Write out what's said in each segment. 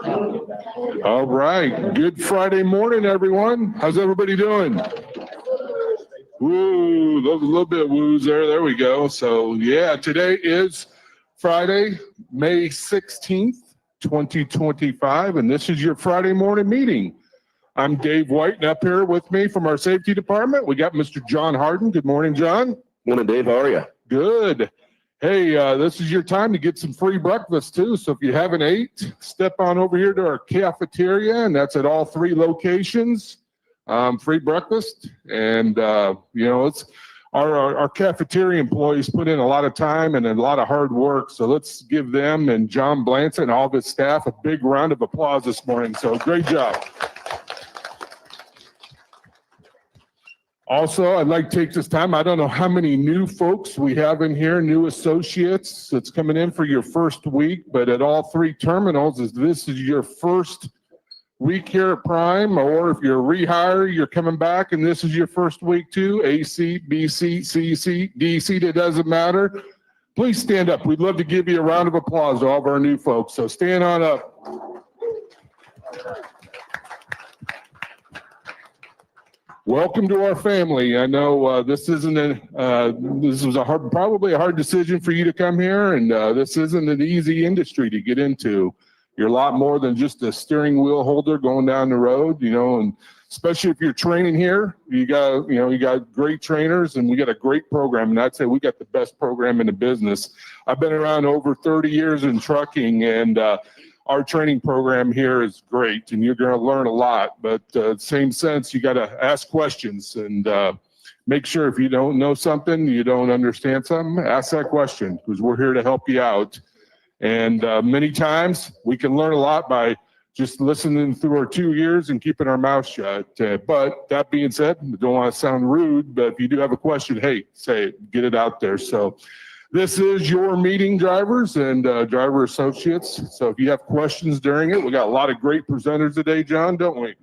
All right. Good Friday morning, everyone. How's everybody doing? Woo, a little bit of woos there. There we go. So, yeah, today is Friday, May 16th, 2025, and this is your Friday morning meeting. I'm Dave White, and up here with me from our safety department, we got Mr. John Harden. Good morning, John. Morning, Dave. How are you? Good. Hey, this is your time to get some free breakfast, too. So if you haven't ate, step on over here to our cafeteria, and that's at all 3 locations. Free breakfast. And, it's our cafeteria employees put in a lot of time and a lot of hard work. So let's give them and John Blanton and all of his staff a big round of applause this morning. So great job. Also, I'd like to take this time, I don't know how many new folks we have in here, new associates that's coming in for your first week, but at all 3 terminals, this is your first week here at Prime, or if you're a rehire, you're coming back and this is your first week too, AC, BC, CC, DC, it doesn't matter. Please stand up. We'd love to give you a round of applause to all of our new folks. So stand on up. Welcome to our family. I know this isn't this was probably a hard decision for you to come here, and this isn't an easy industry to get into. You're a lot more than just a steering wheel holder going down the road, and especially if you're training here, you got great trainers, and we got a great program, and I'd say we got the best program in the business. I've been around over 30 years in trucking, and our training program here is great, and you're going to learn a lot. But same sense, you got to ask questions and make sure if you don't know something, you don't understand something, ask that question, because we're here to help you out. And many times we can learn a lot by just listening through our 2 ears and keeping our mouth shut. But that being said, I don't want to sound rude, but if you do have a question, hey, say it, get it out there. So this is your meeting, drivers and driver associates. So if you have questions during it, we got a lot of great presenters today, John, don't we?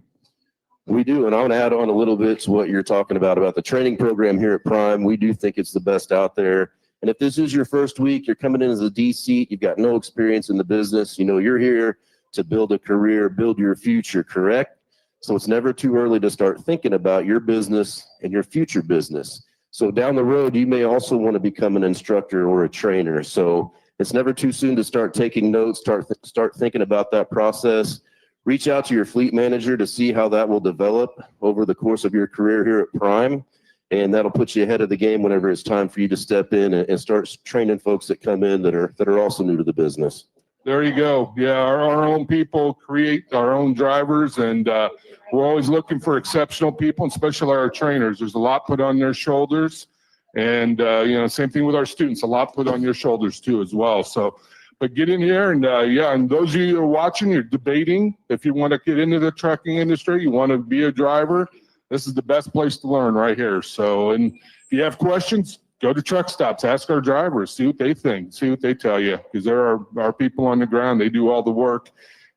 We do, and I want to add on a little bit to what you're talking about the training program here at Prime. We do think it's the best out there. And if this is your first week, you're coming in as a DC, you've got no experience in the business, you're here to build a career, build your future, correct? So it's never too early to start thinking about your business and your future business. So down the road, you may also want to become an instructor or a trainer. So it's never too soon to start taking notes, start thinking about that process. Reach out to your fleet manager to see how that will develop over the course of your career here at Prime. And that'll put you ahead of the game whenever it's time for you to step in and start training folks that come in that are also new to the business. There you go. Yeah, our own people create our own drivers, and we're always looking for exceptional people, and especially our trainers. There's a lot put on their shoulders, and same thing with our students. A lot put on your shoulders too, as well. So, but get in here, and and those of you who are watching, you're debating if you want to get into the trucking industry, you want to be a driver. This is the best place to learn right here. So, and if you have questions, go to truck stops, ask our drivers, see what they think, see what they tell you, because there are our people on the ground, they do all the work.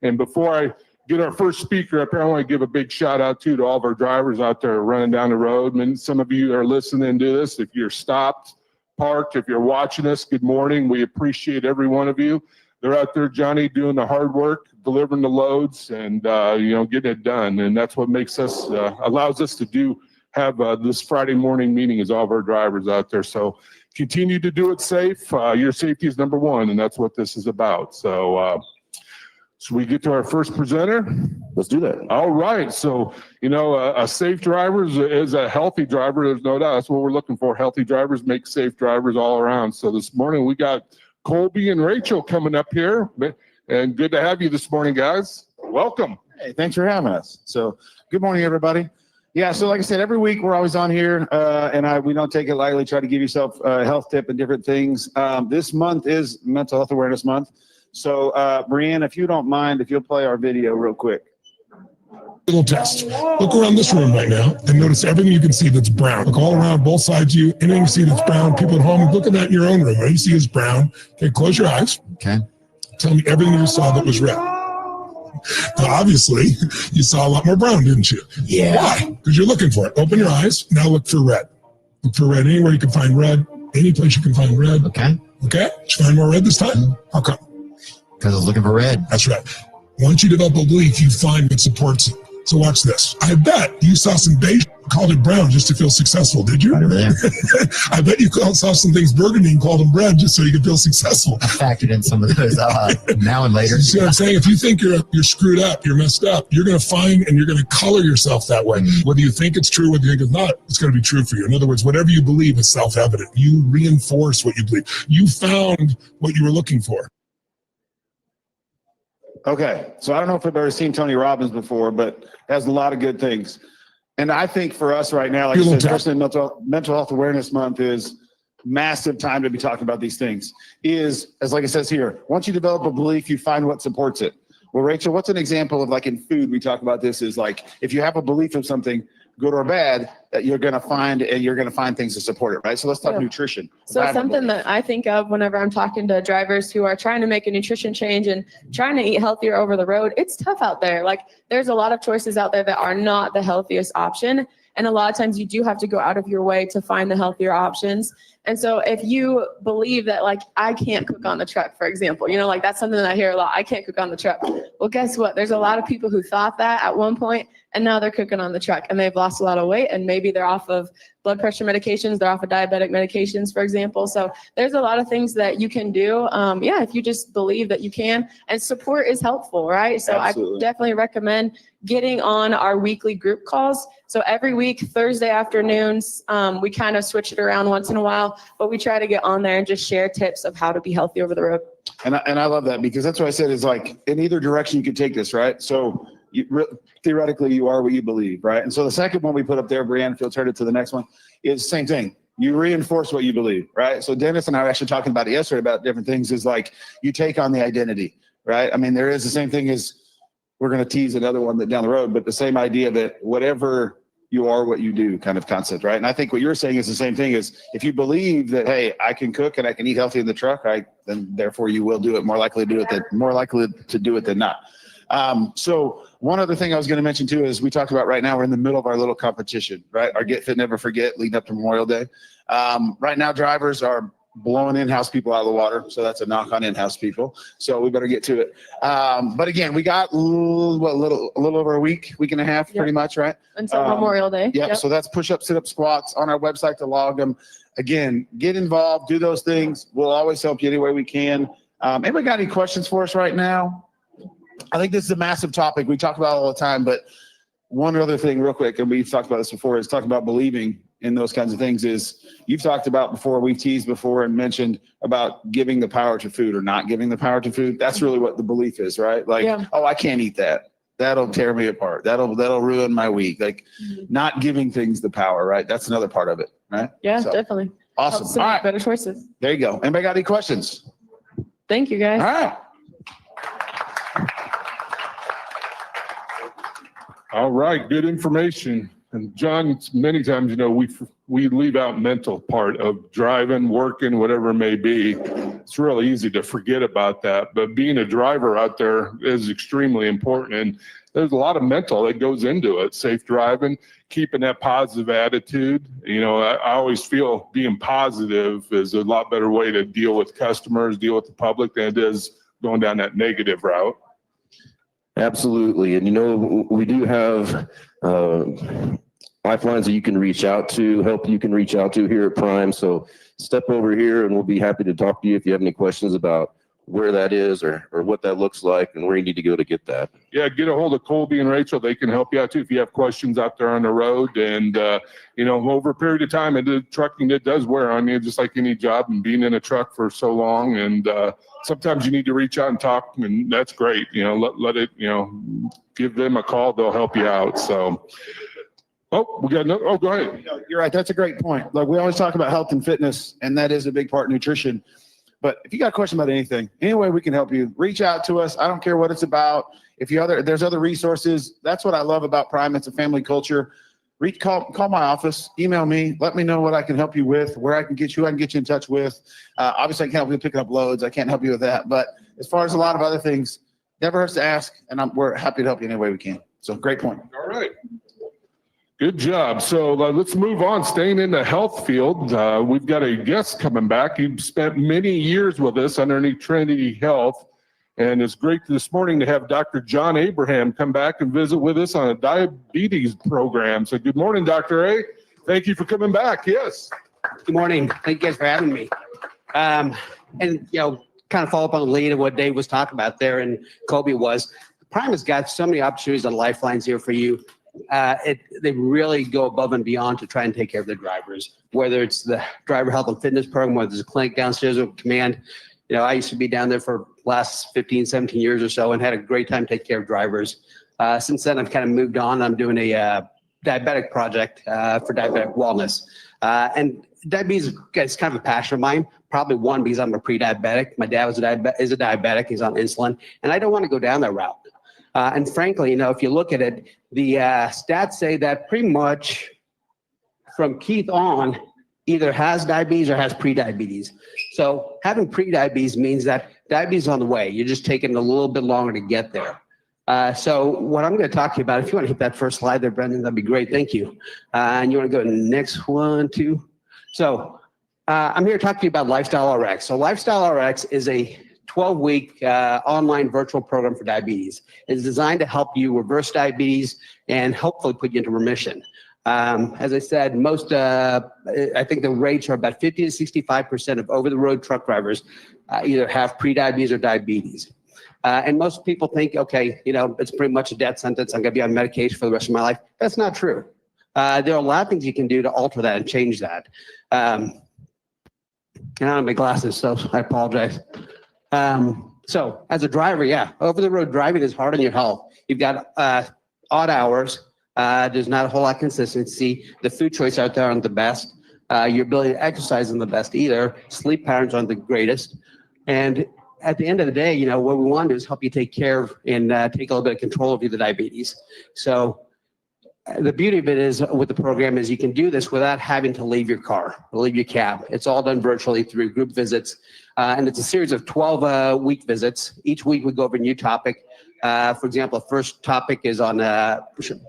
And before I get our first speaker up here, I want to give a big shout out to all of our drivers out there running down the road. I mean, some of you are listening to this. If you're stopped, parked, if you're watching us, good morning. We appreciate every one of you. They're out there, Johnny, doing the hard work, delivering the loads, and getting it done. And that's what makes us, allows us to have this Friday morning meeting is all of our drivers out there. So continue to do it safe. Your safety is number one, and that's what this is about. So should we get to our first presenter? Let's do that. All right. So, a safe driver is a healthy driver. There's no doubt. That's what we're looking for. Healthy drivers make safe drivers all around. So this morning we got Colby and Rachel coming up here, and good to have you this morning, guys. Welcome. Hey, thanks for having us. So good morning, everybody. Yeah, so like I said, every week we're always on here, and we don't take it lightly, try to give yourself a health tip and different things. This month is Mental Health Awareness Month. So, Brianne, if you don't mind, if you'll play our video real quick. Little test. Look around this room right now and notice everything you can see that's brown. Look all around, both sides of you. Anything you see that's brown. People at home, look at that in your own room. What you see is brown. Okay, close your eyes. Okay. Tell me everything you saw that was red. Now, obviously, you saw a lot more brown, didn't you? Yeah. Why? Because you're looking for it. Open your eyes. Now look for red. Look for red anywhere you can find red. Any place you can find red. Okay. Okay? Did you find more red this time? How come? Because I was looking for red. That's right. Once you develop a belief, you find what supports it. So watch this. I bet you saw some beige, called it brown just to feel successful, did you? I bet you saw some things burgundy and called them red just so you could feel successful. I factored in some of those now and later. You see what I'm saying? If you think you're screwed up, you're messed up, you're going to find and you're going to color yourself that way. Whether you think it's true, whether you think it's not, it's going to be true for you. In other words, whatever you believe is self-evident. You reinforce what you believe. You found what you were looking for. Okay, so I don't know if I've ever seen Tony Robbins before, but has a lot of good things. And I think for us right now, like I said, especially Mental Health Awareness Month is massive time to be talking about these things. Is, as like it says here, once you develop a belief, you find what supports it. Well, Rachel, what's an example of, like in food, we talk about this, is like, if you have a belief of something, good or bad, that you're going to find, and you're going to find things to support it, right? So let's talk nutrition. So something that I think of whenever I'm talking to drivers who are trying to make a nutrition change and trying to eat healthier over the road, it's tough out there. Like, there's a lot of choices out there that are not the healthiest option. And a lot of times you do have to go out of your way to find the healthier options. And so if you believe that, like, I can't cook on the truck, for example, you know, like that's something that I hear a lot. I can't cook on the truck. Well, guess what? There's a lot of people who thought that at one point, and now they're cooking on the truck and they've lost a lot of weight, and maybe they're off of blood pressure medications, they're off of diabetic medications, for example. So there's a lot of things that you can do. If you just believe that you can, and support is helpful, right? So Absolutely. I definitely recommend getting on our weekly group calls. So every week, Thursday afternoons, we kind of switch it around once in a while, but we try to get on there and just share tips of how to be healthy over the road. And I love that, because that's what I said is, like, in either direction you could take this, right? So theoretically, you are what you believe, right? And so the second one we put up there, Brianna, if you'll turn it to the next one, is same thing. You reinforce what you believe, right? So Dennis and I were actually talking about it yesterday about different things, is like you take on the identity, right? I mean, there is the same thing as, we're going to tease another one that down the road, but the same idea that whatever you are, what you do kind of concept, right? And I think what you're saying is the same thing, is if you believe that, hey, I can cook and I can eat healthy in the truck, then therefore you will do it, more likely to do it than not. So one other thing I was going to mention too is, we talked about right now, we're in the middle of our little competition, right? Our Get Fit Never Forget leading up to Memorial Day. Right now, drivers are blowing in-house people out of the water. So that's a knock on in-house people. So we better get to it. But again, we got a little over a week and a half, pretty much, right? Until Memorial Day. Yep. So that's push-up, sit-up, squats on our website to log them. Again, get involved, do those things. We'll always help you any way we can. Anybody got any questions for us right now? I think this is a massive topic we talk about all the time, but one other thing real quick, and we've talked about this before, is talking about believing in those kinds of things. Is, you've talked about before, we've teased before and mentioned about giving the power to food or not giving the power to food. That's really what the belief is, right? Like, oh, I can't eat that. That'll tear me apart. That'll ruin my week. Like, not giving things the power, right? That's another part of it, right? Yeah, So, definitely. awesome. Helps to All make right, better choices. there you go. Anybody got any questions? Thank you, guys. All right. All right, good information. And John, many times, you know, we leave out mental part of driving, working, whatever it may be. It's really easy to forget about that. But being a driver out there is extremely important. And there's a lot of mental that goes into it. Safe driving, keeping that positive attitude. You know, I always feel being positive is a lot better way to deal with customers, deal with the public, than it is going down that negative route. Absolutely. And, you know, we do have lifelines that you can reach out to, help you can reach out to here at Prime. So step over here and we'll be happy to talk to you if you have any questions about where that is or what that looks like and where you need to go to get that. Yeah, get a hold of Colby and Rachel. They can help you out too if you have questions out there on the road. And, you know, over a period of time, trucking, it does wear on you, just like any job, and being in a truck for so long. And sometimes you need to reach out and talk, and that's great. You know, let it, you know, give them a call. They'll help you out. So, we got no, go ahead. You're right. That's a great point. Like, we always talk about health and fitness, and that is a big part of nutrition. But if you got a question about anything, any way we can help you, reach out to us. I don't care what it's about. If there's other resources, that's what I love about Prime. It's a family culture. Call my office, email me, let me know what I can help you with, where I can get you in touch with. Obviously, I can't help you picking up loads. I can't help you with that. But as far as a lot of other things, never hurts to ask, and we're happy to help you any way we can. So great point. All right. Good job. So let's move on. Staying in the health field, we've got a guest coming back. He spent many years with us underneath Trinity Health. And it's great this morning to have Dr. John Abraham come back and visit with us on a diabetes program. So good morning, Dr. A. Thank you for coming back. Yes. Good morning. Thank you guys for having me. And, kind of follow up on the lead of what Dave was talking about there and Kobe was. Prime has got so many opportunities and lifelines here for you. They really go above and beyond to try and take care of their drivers, whether it's the driver health and fitness program, whether there's a clinic downstairs or command. I used to be down there for last 15, 17 years or so and had a great time taking care of drivers. Since then, I've kind of moved on. I'm doing a diabetic project for diabetic wellness. And diabetes is kind of a passion of mine. Probably one, because I'm a pre-diabetic. My dad is a diabetic. He's on insulin. And I don't want to go down that route. And frankly, if you look at it, the stats say that pretty much from Keith on, either has diabetes or has pre-diabetes. So having pre-diabetes means that diabetes is on the way. You're just taking a little bit longer to get there. So what I'm going to talk to you about, if you want to hit that first slide there, Brendan, that'd be great. Thank you. And you want to go to the next one, too. So I'm here to talk to you about Lifestyle RX. So Lifestyle RX is a 12-week online virtual program for diabetes. It's designed to help you reverse diabetes and hopefully put you into remission. As I said, I think the rates are about 50 to 65% of over-the-road truck drivers either have pre-diabetes or diabetes. And most people think, okay, it's pretty much a death sentence. I'm going to be on medication for the rest of my life. That's not true. There are a lot of things you can do to alter that and change that. And I don't have my glasses, so I apologize. So as a driver, over-the-road driving is hard on your health. You've got odd hours. There's not a whole lot of consistency. The food choice out there aren't the best. Your ability to exercise isn't the best either. Sleep patterns aren't the greatest. And at the end of the day, what we want to do is help you take care of and take a little bit of control of the diabetes. So the beauty of it is with the program is you can do this without having to leave your car or leave your cab. It's all done virtually through group visits. And it's a series of 12-week visits. Each week we go over a new topic. For example, the first topic is on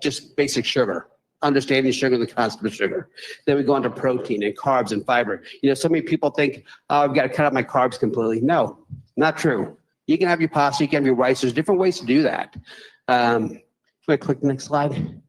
just basic sugar, understanding sugar, the concept of sugar. Then we go on to protein and carbs and fiber. So many people think, oh, I've got to cut out my carbs completely. No, not true. You can have your pasta, you can have your rice. There's different ways to do that. Can I click the next slide?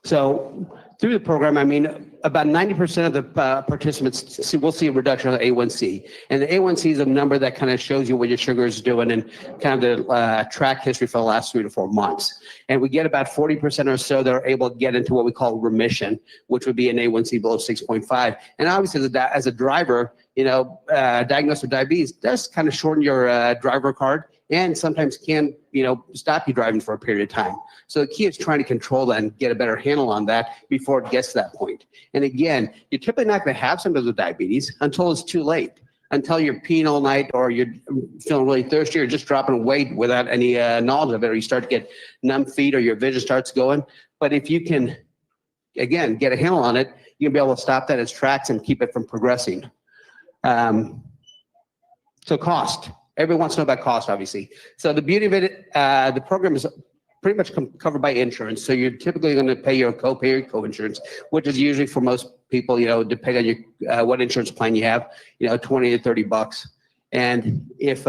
So through the program, about 90% of the participants will see a reduction of the A1C. And the A1C is a number that kind of shows you what your sugar is doing and kind of the track history for the last 3 to 4 months. And we get about 40% or so that are able to get into what we call remission, which would be an A1C below 6.5. And obviously, as a driver, diagnosed with diabetes does kind of shorten your driver card and sometimes can, stop you driving for a period of time. So the key is trying to control that and get a better handle on that before it gets to that point. And again, you're typically not going to have symptoms of diabetes until it's too late, until you're peeing all night or you're feeling really thirsty or just dropping weight without any knowledge of it, or you start to get numb feet or your vision starts going. But if you can, again, get a handle on it, you'll be able to stop that in its tracks and keep it from progressing. So cost. Everyone wants to know about cost, obviously. So the beauty of it, the program is pretty much covered by insurance. So you're typically going to pay your copay or co-insurance, which is usually for most people, depending on your what insurance plan you have, $20 to $30. And if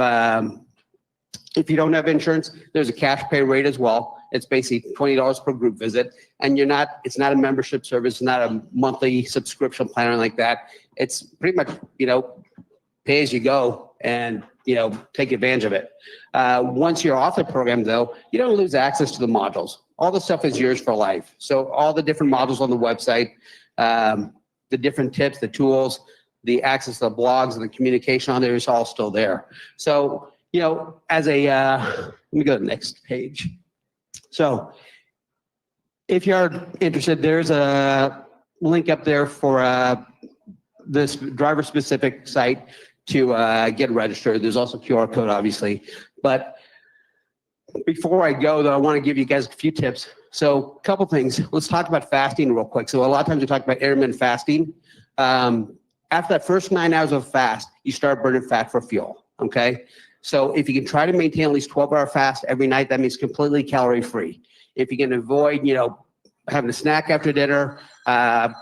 you don't have insurance, there's a cash pay rate as well. It's basically $20 per group visit, and it's not a membership service, not a monthly subscription plan or like that. It's pretty much pay as you go and take advantage of it. Once you're off the program, though, you don't lose access to the modules. All the stuff is yours for life. So all the different modules on the website, the different tips, the tools, the access to the blogs and the communication on there is all still there. So, as let me go to the next page. So if you're interested, there's a link up there for this driver-specific site to get registered. There's also QR code, obviously. But before I go, though, I want to give you guys a few tips. So a couple things. Let's talk about fasting real quick. So a lot of times we talk about intermittent fasting. After that first 9 hours of fast, you start burning fat for fuel, okay? So if you can try to maintain at least 12-hour fast every night, that means completely calorie-free. If you can avoid, having a snack after dinner,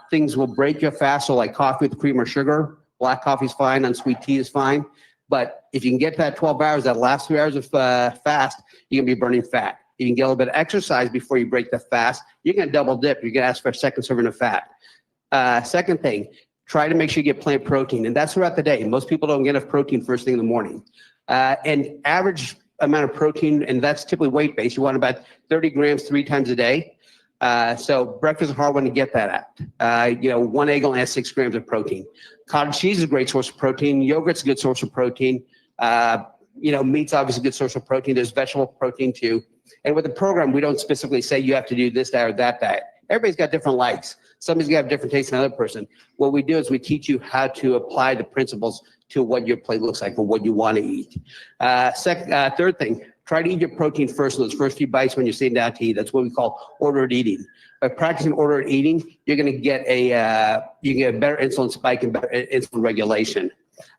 things will break your fast, so like coffee with cream or sugar Black coffee is fine, unsweet tea is fine. But if you can get that 12 hours, that last 3 hours of fast, you're gonna be burning fat. You can get a little bit of exercise before you break the fast. You're gonna double dip. You're gonna ask for a second serving of fat. Second thing, try to make sure you get plant protein, and that's throughout the day. Most people don't get enough protein first thing in the morning. And average amount of protein, and that's typically weight-based. You want about 30 grams 3 times a day. So breakfast is a hard one to get that at. One egg only has 6 grams of protein. Cottage cheese is a great source of protein. Yogurt's a good source of protein. Meat's obviously a good source of protein. There's vegetable protein too. And with the program, we don't specifically say you have to do this diet or that diet. Everybody's got different likes. Somebody's got a different taste than another person. What we do is we teach you how to apply the principles to what your plate looks like or what you want to eat. Third thing, try to eat your protein first in those first few bites when you're sitting down to eat. That's what we call ordered eating. By practicing ordered eating, you're going to get a better insulin spike and better insulin regulation.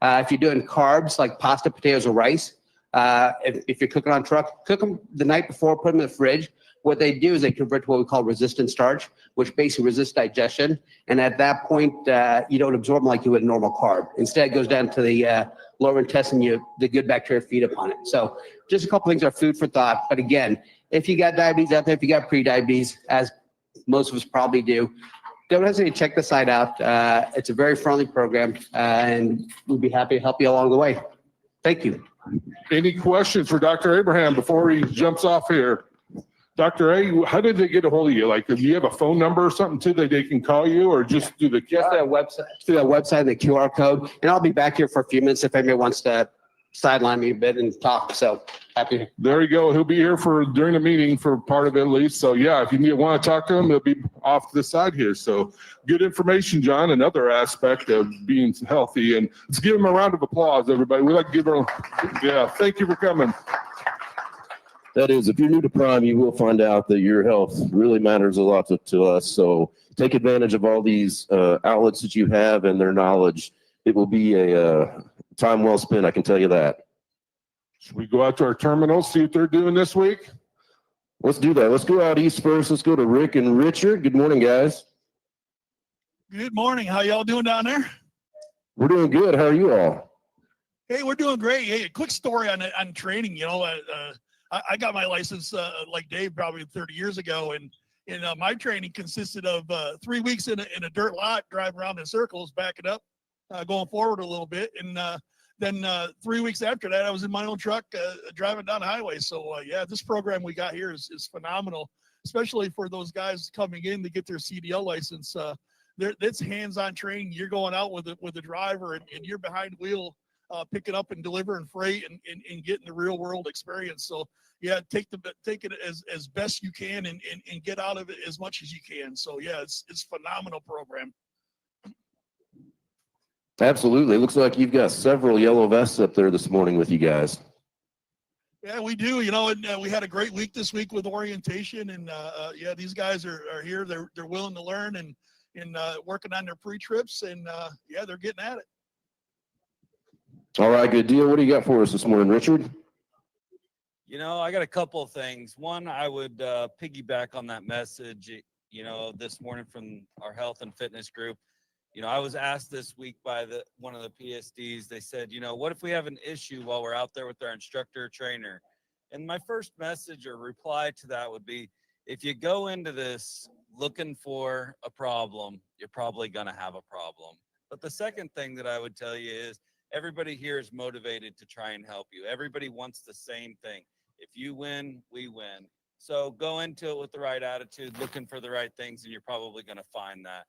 If you're doing carbs like pasta, potatoes, or rice, if you're cooking on truck, cook them the night before, put them in the fridge. What they do is they convert to what we call resistant starch, which basically resists digestion. And at that point, you don't absorb them like you would a normal carb. Instead, it goes down to the lower intestine, the good bacteria feed upon it. So just a couple things are food for thought. But again, if you got diabetes out there, if you got pre-diabetes, as most of us probably do, don't hesitate to check the site out. It's a very friendly program, and we'd be happy to help you along the way. Thank you. Any questions for Dr. Abraham before he jumps off here? Dr. A, how did they get a hold of you? Like, do you have a phone number or something too that they can call you, or just do the Just that website, through that website, the QR code, and I'll be back here for a few minutes if anybody wants to sideline me a bit and talk. So happy. There you go. He'll be here during the meeting for part of it at least. So yeah, if you want to talk to him, he'll be off to the side here. So good information, John. Another aspect of being healthy, and let's give him a round of applause, everybody. We like to give him. Yeah, thank you for coming. That is, if you're new to Prime, you will find out that your health really matters a lot to us. So take advantage of all these outlets that you have and their knowledge. It will be a time well spent, I can tell you that. Should we go out to our terminals, see what they're doing this week? Let's do that. Let's go out east first. Let's go to Rick and Richard. Good morning, guys. Good morning. How y'all doing down there? We're doing good. How are you all? Hey, we're doing great. Hey, a quick story on training. I got my license like Dave probably 30 years ago, and my training consisted of 3 weeks in a dirt lot, driving around in circles, backing up, going forward a little bit, and then 3 weeks after that, I was in my own truck driving down the highway. So yeah, this program we got here is phenomenal, especially for those guys coming in to get their CDL license. That's hands-on training. You're going out with a driver, and you're behind wheel, picking up and delivering freight and getting the real world experience. So yeah, take it as best you can and get out of it as much as you can. So yeah, it's phenomenal program. Absolutely. It looks like you've got several yellow vests up there this morning with you guys. Yeah, we do. And we had a great week this week with orientation, and yeah, these guys are here. They're willing to learn and working on their pre-trips, and yeah, they're getting at it. All right, good deal. What do you got for us this morning, Richard? I got a couple of things. One, I would piggyback on that message, this morning from our health and fitness group. I was asked this week by one of the PSDs. They said, what if we have an issue while we're out there with our instructor or trainer? And my first message or reply to that would be, if you go into this looking for a problem, you're probably going to have a problem. But the second thing that I would tell you is everybody here is motivated to try and help you. Everybody wants the same thing. If you win, we win. So go into it with the right attitude, looking for the right things, and you're probably going to find that.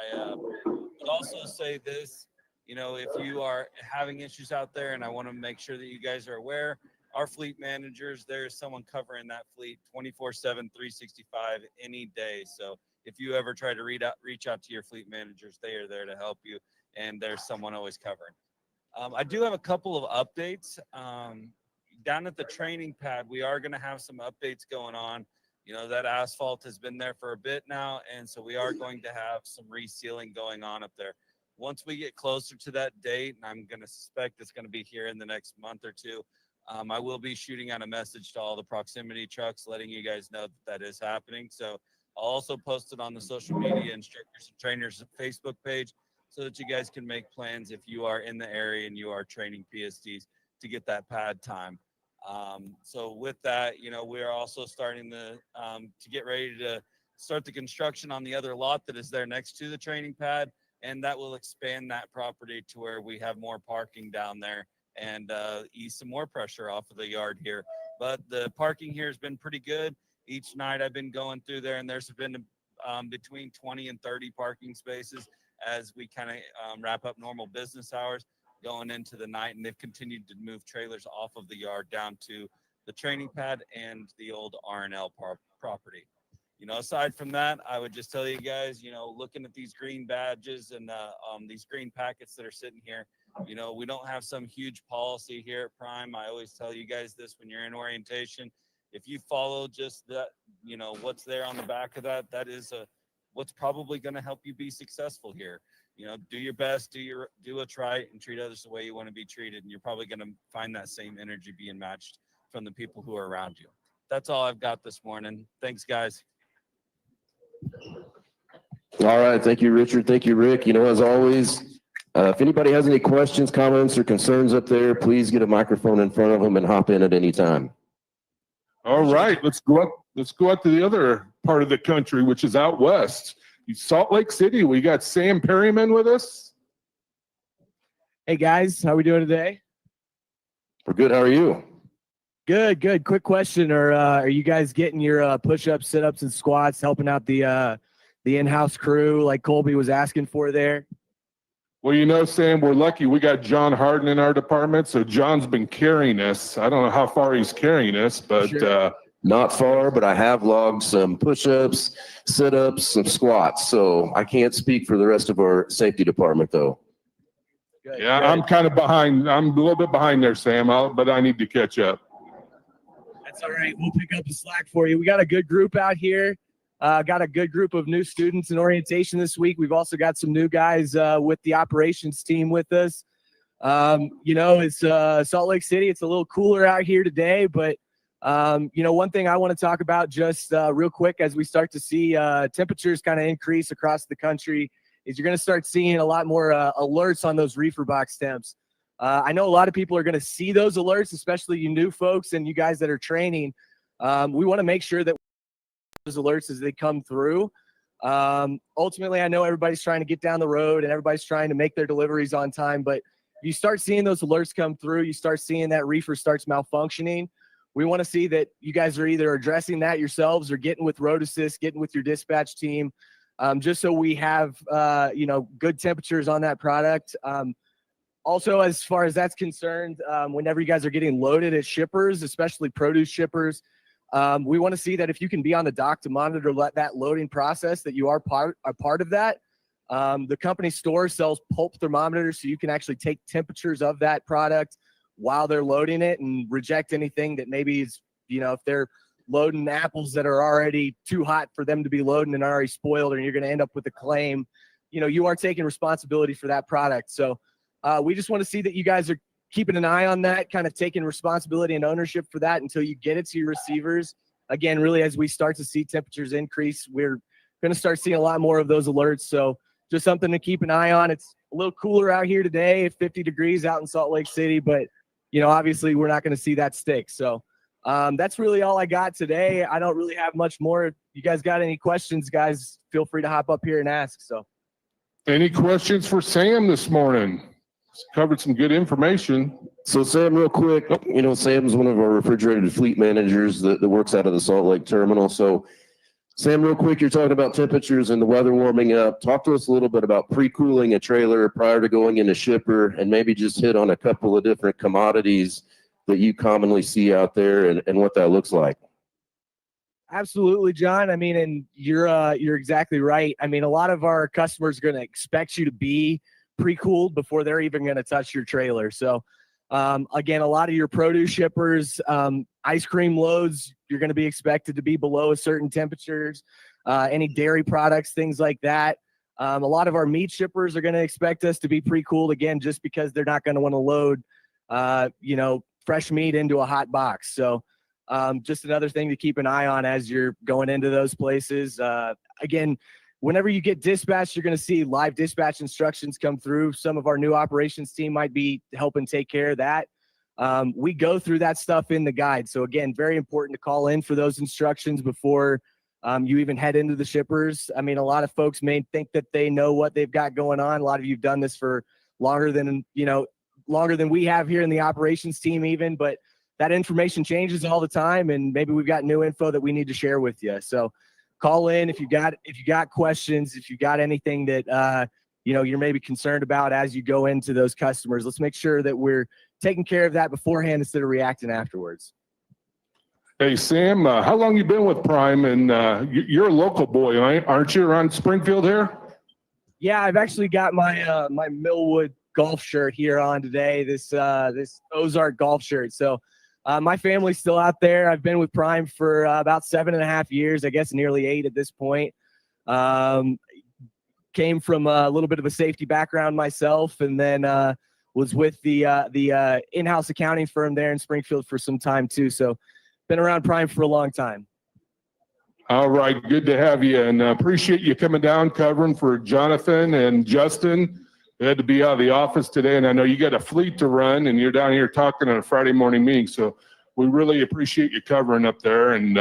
I would also say this, if you are having issues out there, and I want to make sure that you guys are aware, our fleet managers, there's someone covering that fleet 24/7, 365 any day. So if you ever try to reach out to your fleet managers, they are there to help you, and there's someone always covering. I do have a couple of updates. Down at the training pad, we are going to have some updates going on. That asphalt has been there for a bit now, and so we are going to have some resealing going on up there. Once we get closer to that date, and I'm going to suspect it's going to be here in the next month or two, I will be shooting out a message to all the proximity trucks, letting you guys know that is happening. So I'll also post it on the social media instructors and trainers Facebook page. so that you guys can make plans if you are in the area and you are training PSTs to get that pad time. So with that, you know, we are also starting to get ready to start the construction on the other lot that is there next to the training pad, and that will expand that property to where we have more parking down there and ease some more pressure off of the yard here. But the parking here has been pretty good. Each night I've been going through there, and there's been between 20 and 30 parking spaces as we kind of wrap up normal business hours going into the night, and they've continued to move trailers off of the yard down to the training pad and the old R&L property. You know, aside from that, I would just tell you guys, you know, looking at these green badges and these green packets that are sitting here, you know, we don't have some huge policy here at Prime. I always tell you guys this when you're in orientation. If you follow just that, you know, what's there on the back of that, that is what's probably going to help you be successful here. You know, do your best, do what's right, and treat others the way you want to be treated. And you're probably going to find that same energy being matched from the people who are around you. That's all I've got this morning. Thanks, guys. All right. Thank you, Richard. Thank you, Rick. You know, as always, if anybody has any questions, comments, or concerns up there, please get a microphone in front of them and hop in at any time. All right, let's go up to the other part of the country, which is out west. Salt Lake City. We got Sam Perryman with us. Hey guys, how we doing today? We're good. How are you? Good, good. Quick question: are you guys getting your push-ups, sit-ups, and squats, helping out the in-house crew like Colby was asking for there? Well, you know, Sam, we're lucky. We got John Harden in our department, so John's been carrying us. I don't know how far he's carrying us, but Sure. Not far, but I have logged some push-ups, sit-ups, some squats. So I can't speak for the rest of our safety department, though. Good, yeah, good. I'm kind of behind. I'm a little bit behind there, Sam, but I need to catch up. That's all right. We'll pick up the slack for you. We got a good group out here. Got a good group of new students in orientation this week. We've also got some new guys with the operations team with us. You know, it's Salt Lake City. It's a little cooler out here today, but you know, one thing I want to talk about just real quick as we start to see temperatures kind of increase across the country is you're going to start seeing a lot more alerts on those reefer box temps. I know a lot of people are going to see those alerts, especially you new folks and you guys that are training. We want to make sure that those alerts as they come through. Ultimately, I know everybody's trying to get down the road and everybody's trying to make their deliveries on time, but you start seeing those alerts come through, you start seeing that reefer starts malfunctioning. We want to see that you guys are either addressing that yourselves or getting with Road Assist, getting with your dispatch team, just so we have, you know, good temperatures on that product. Also, as far as that's concerned, whenever you guys are getting loaded at shippers, especially produce shippers, we want to see that if you can be on the dock to monitor that loading process, that you are a part of that. The company store sells pulp thermometers, so you can actually take temperatures of that product while they're loading it and reject anything that maybe is, you know, if they're loading apples that are already too hot for them to be loading and already spoiled, and you're going to end up with a claim, you know, you are taking responsibility for that product. So we just want to see that you guys are keeping an eye on that, kind of taking responsibility and ownership for that until you get it to your receivers. Again, really, as we start to see temperatures increase, we're going to start seeing a lot more of those alerts. So just something to keep an eye on. It's a little cooler out here today, 50 degrees out in Salt Lake City, but you know, obviously we're not going to see that stick. So that's really all I got today. I don't really have much more. If you guys got any questions, guys, feel free to hop up here and ask. So Any questions for Sam this morning? He's covered some good information. So Sam, real quick, you know, Sam's one of our refrigerated fleet managers that works out of the Salt Lake terminal. So Sam, real quick, you're talking about temperatures and the weather warming up. Talk to us a little bit about pre-cooling a trailer prior to going into shipper, and maybe just hit on a couple of different commodities that you commonly see out there and what that looks like. absolutely, John. I mean, and you're exactly right. I mean, a lot of our customers are going to expect you to be pre-cooled before they're even going to touch your trailer. So again, a lot of your produce shippers, ice cream loads, you're going to be expected to be below a certain temperatures, any dairy products, things like that. A lot of our meat shippers are going to expect us to be pre-cooled again, just because they're not going to want to load, you know, fresh meat into a hot box. So just another thing to keep an eye on as you're going into those places. Again, whenever you get dispatched, you're going to see live dispatch instructions come through. Some of our new operations team might be helping take care of that. We go through that stuff in the guide. So again, very important to call in for those instructions before you even head into the shippers. I mean, a lot of folks may think that they know what they've got going on. A lot of you've done this for longer than we have here in the operations team even, but that information changes all the time. And maybe we've got new info that we need to share with you. So call in if you got questions, if you got anything that, you're maybe concerned about as you go into those customers. Let's make sure that we're taking care of that beforehand instead of reacting afterwards. Hey, Sam, how long you been with Prime? And you're a local boy, aren't you, around Springfield here? Yeah, I've actually got my my Millwood golf shirt here on today. This Ozark golf shirt. So my family's still out there. I've been with Prime for about 7.5 years, I guess nearly 8 at this point. Came from a little bit of a safety background myself, and then was with the in-house accounting firm there in Springfield for some time too. So been around Prime for a long time. All right, good to have you, and appreciate you coming down covering for Jonathan and Justin. They had to be out of the office today, and I know you got a fleet to run, and you're down here talking on a Friday morning meeting, so we really appreciate you covering up there. And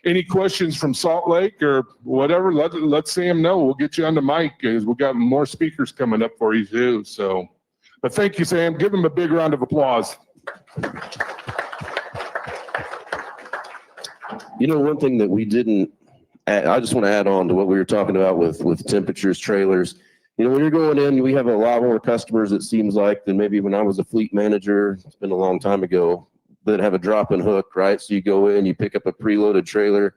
any questions from Salt Lake or whatever, let Sam know. We'll get you on the mic, because we've got more speakers coming up for you too. So, but thank you, Sam. Give him a big round of applause. One thing that we didn't, I just want to add on to what we were talking about with temperatures, trailers. When you're going in, we have a lot more customers, it seems like, than maybe when I was a fleet manager. It's been a long time ago, that have a drop and hook, right? So you go in, you pick up a preloaded trailer.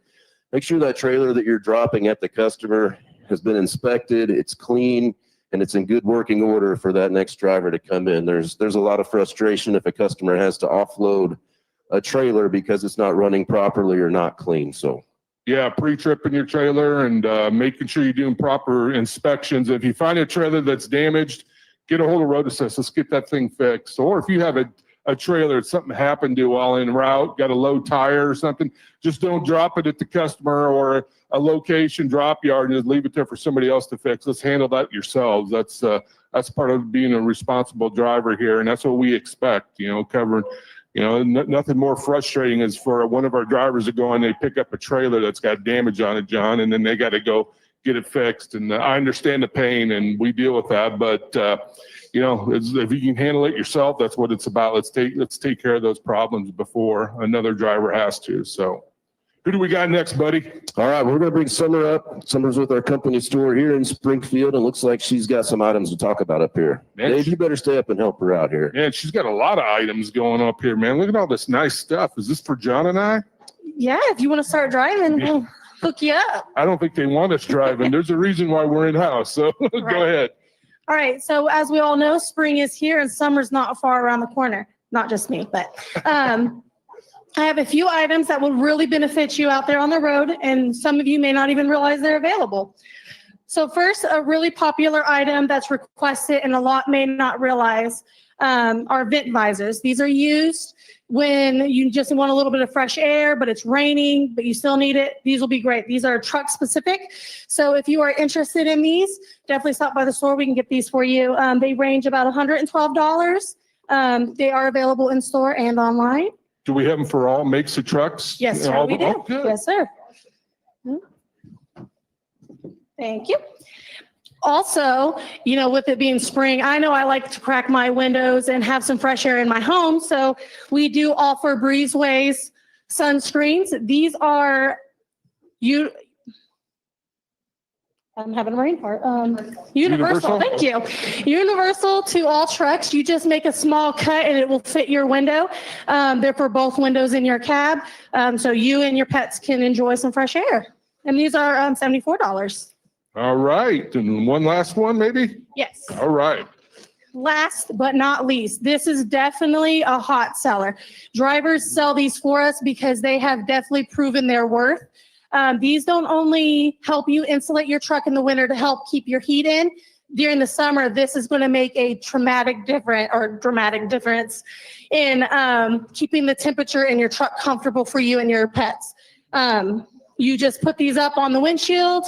Make sure that trailer that you're dropping at the customer has been inspected, it's clean, and it's in good working order for that next driver to come in. There's a lot of frustration if a customer has to offload a trailer because it's not running properly or not clean. So yeah, pre-tripping your trailer and making sure you're doing proper inspections. If you find a trailer that's damaged, get a hold of Road Assist. Let's get that thing fixed. Or if you have a trailer, something happened to while en route, got a low tire or something, just don't drop it at the customer or a location drop yard and just leave it there for somebody else to fix. Let's handle that yourselves. That's part of being a responsible driver here, and that's what we expect, covering. Nothing more frustrating is for one of our drivers to go and they pick up a trailer that's got damage on it, John, and then they got to go get it fixed. And I understand the pain, and we deal with that. But if you can handle it yourself, that's what it's about. Let's take care of those problems before another driver has to. So, who do we got next, buddy? all right, we're going to bring Summer up. Summer's with our company store here in Springfield, and looks like she's got some items to talk about up here. Man, Dave, you better stay up and help her out here. Man, she's got a lot of items going up here, man. Look at all this nice stuff. Is this for John and I? Yeah, if you want to start driving, we'll hook you up. I don't think they want us driving. There's a reason why we're in house. So go ahead. All right. So as we all know, spring is here and summer's not far around the corner. Not just me, but I have a few items that will really benefit you out there on the road, and some of you may not even realize they're available. So first, a really popular item that's requested and a lot may not realize are vent visors. These are used when you just want a little bit of fresh air, but it's raining, but you still need it. These will be great. These are truck specific. So if you are interested in these, definitely stop by the store. We can get these for you. They range about $112. They are available in store and online. Do we have them for all makes of trucks? Yes, sir, we do. Oh, good. Yes, sir. Thank you. Also, with it being spring, I know I like to crack my windows and have some fresh air in my home. So we do offer Breezeways sunscreens. These are I'm having a brain fart. Universal. Thank you. Universal to all trucks. You just make a small cut and it will fit your window. They're for both windows in your cab. So you and your pets can enjoy some fresh air. And these are $74. All right. And one last one, maybe? Yes. All right. Last but not least, this is definitely a hot seller. Drivers sell these for us because they have definitely proven their worth. These don't only help you insulate your truck in the winter to help keep your heat in. During the summer, this is going to make a dramatic difference in keeping the temperature in your truck comfortable for you and your pets. You just put these up on the windshield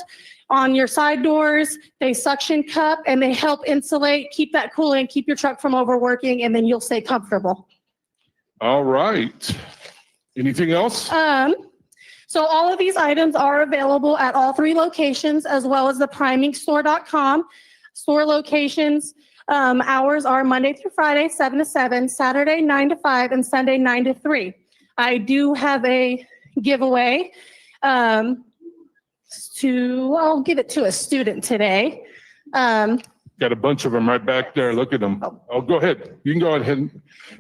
on your side doors. They suction cup and they help insulate, keep that cooling, keep your truck from overworking, and then you'll stay comfortable. All right. Anything else? So all of these items are available at all 3 locations, as well as the primingstore.com store locations. Hours are Monday through Friday, 7 to 7, Saturday, 9 to 5, and Sunday, 9 to 3. I do have a giveaway. I'll give it to a student today. Got a bunch of them right back there. Look at them. Oh, go ahead. You can go ahead.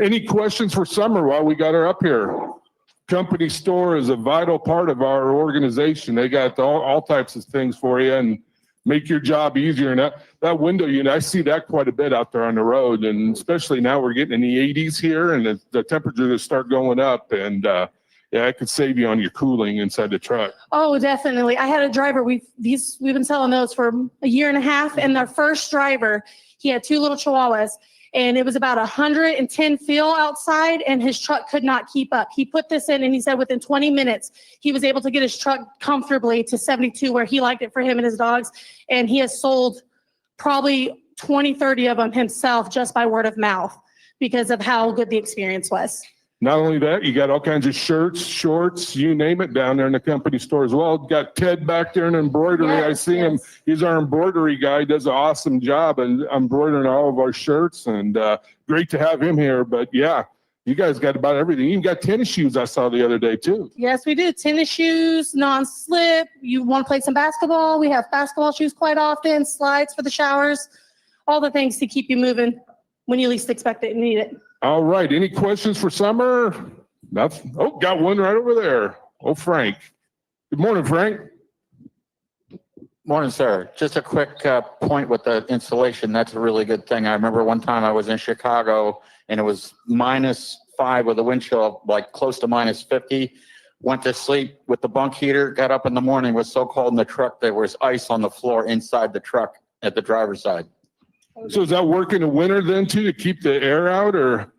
Any questions for Summer while we got her up here? Company store is a vital part of our organization. They got all types of things for you and make your job easier. And that window unit, I see that quite a bit out there on the road. And especially now we're getting in the 80s here and the temperatures start going up. And yeah, it could save you on your cooling inside the truck. Oh, definitely. I had a driver. We've been selling those for a year and a half. And their first driver, he had 2 little Chihuahuas, and it was about 110 feel outside, and his truck could not keep up. He put this in, and he said within 20 minutes, he was able to get his truck comfortably to 72, where he liked it for him and his dogs. And he has sold probably 20, 30 of them himself just by word of mouth because of how good the experience was. Not only that, you got all kinds of shirts, shorts, you name it down there in the company store as well. Got Ted back there in embroidery. Yes, I see him. yes. He's our embroidery guy. Does an awesome job and embroidering all of our shirts, and great to have him here. But yeah, you guys got about everything. You even got tennis shoes I saw the other day too. Yes, we do. Tennis shoes, non-slip. You want to play some basketball? We have basketball shoes quite often, slides for the showers, all the things to keep you moving when you least expect it and need it. All right. Any questions for Summer? Nothing. Oh, got one right over there. Oh, Frank. Good morning, Frank. Morning, sir. Just a quick point with the installation. That's a really good thing. I remember one time I was in Chicago and it was -5 with a wind chill, like close to -50. Went to sleep with the bunk heater, got up in the morning, was so cold in the truck, there was ice on the floor inside the truck at the driver's side. So is that work in the winter then too, to keep the air out, or?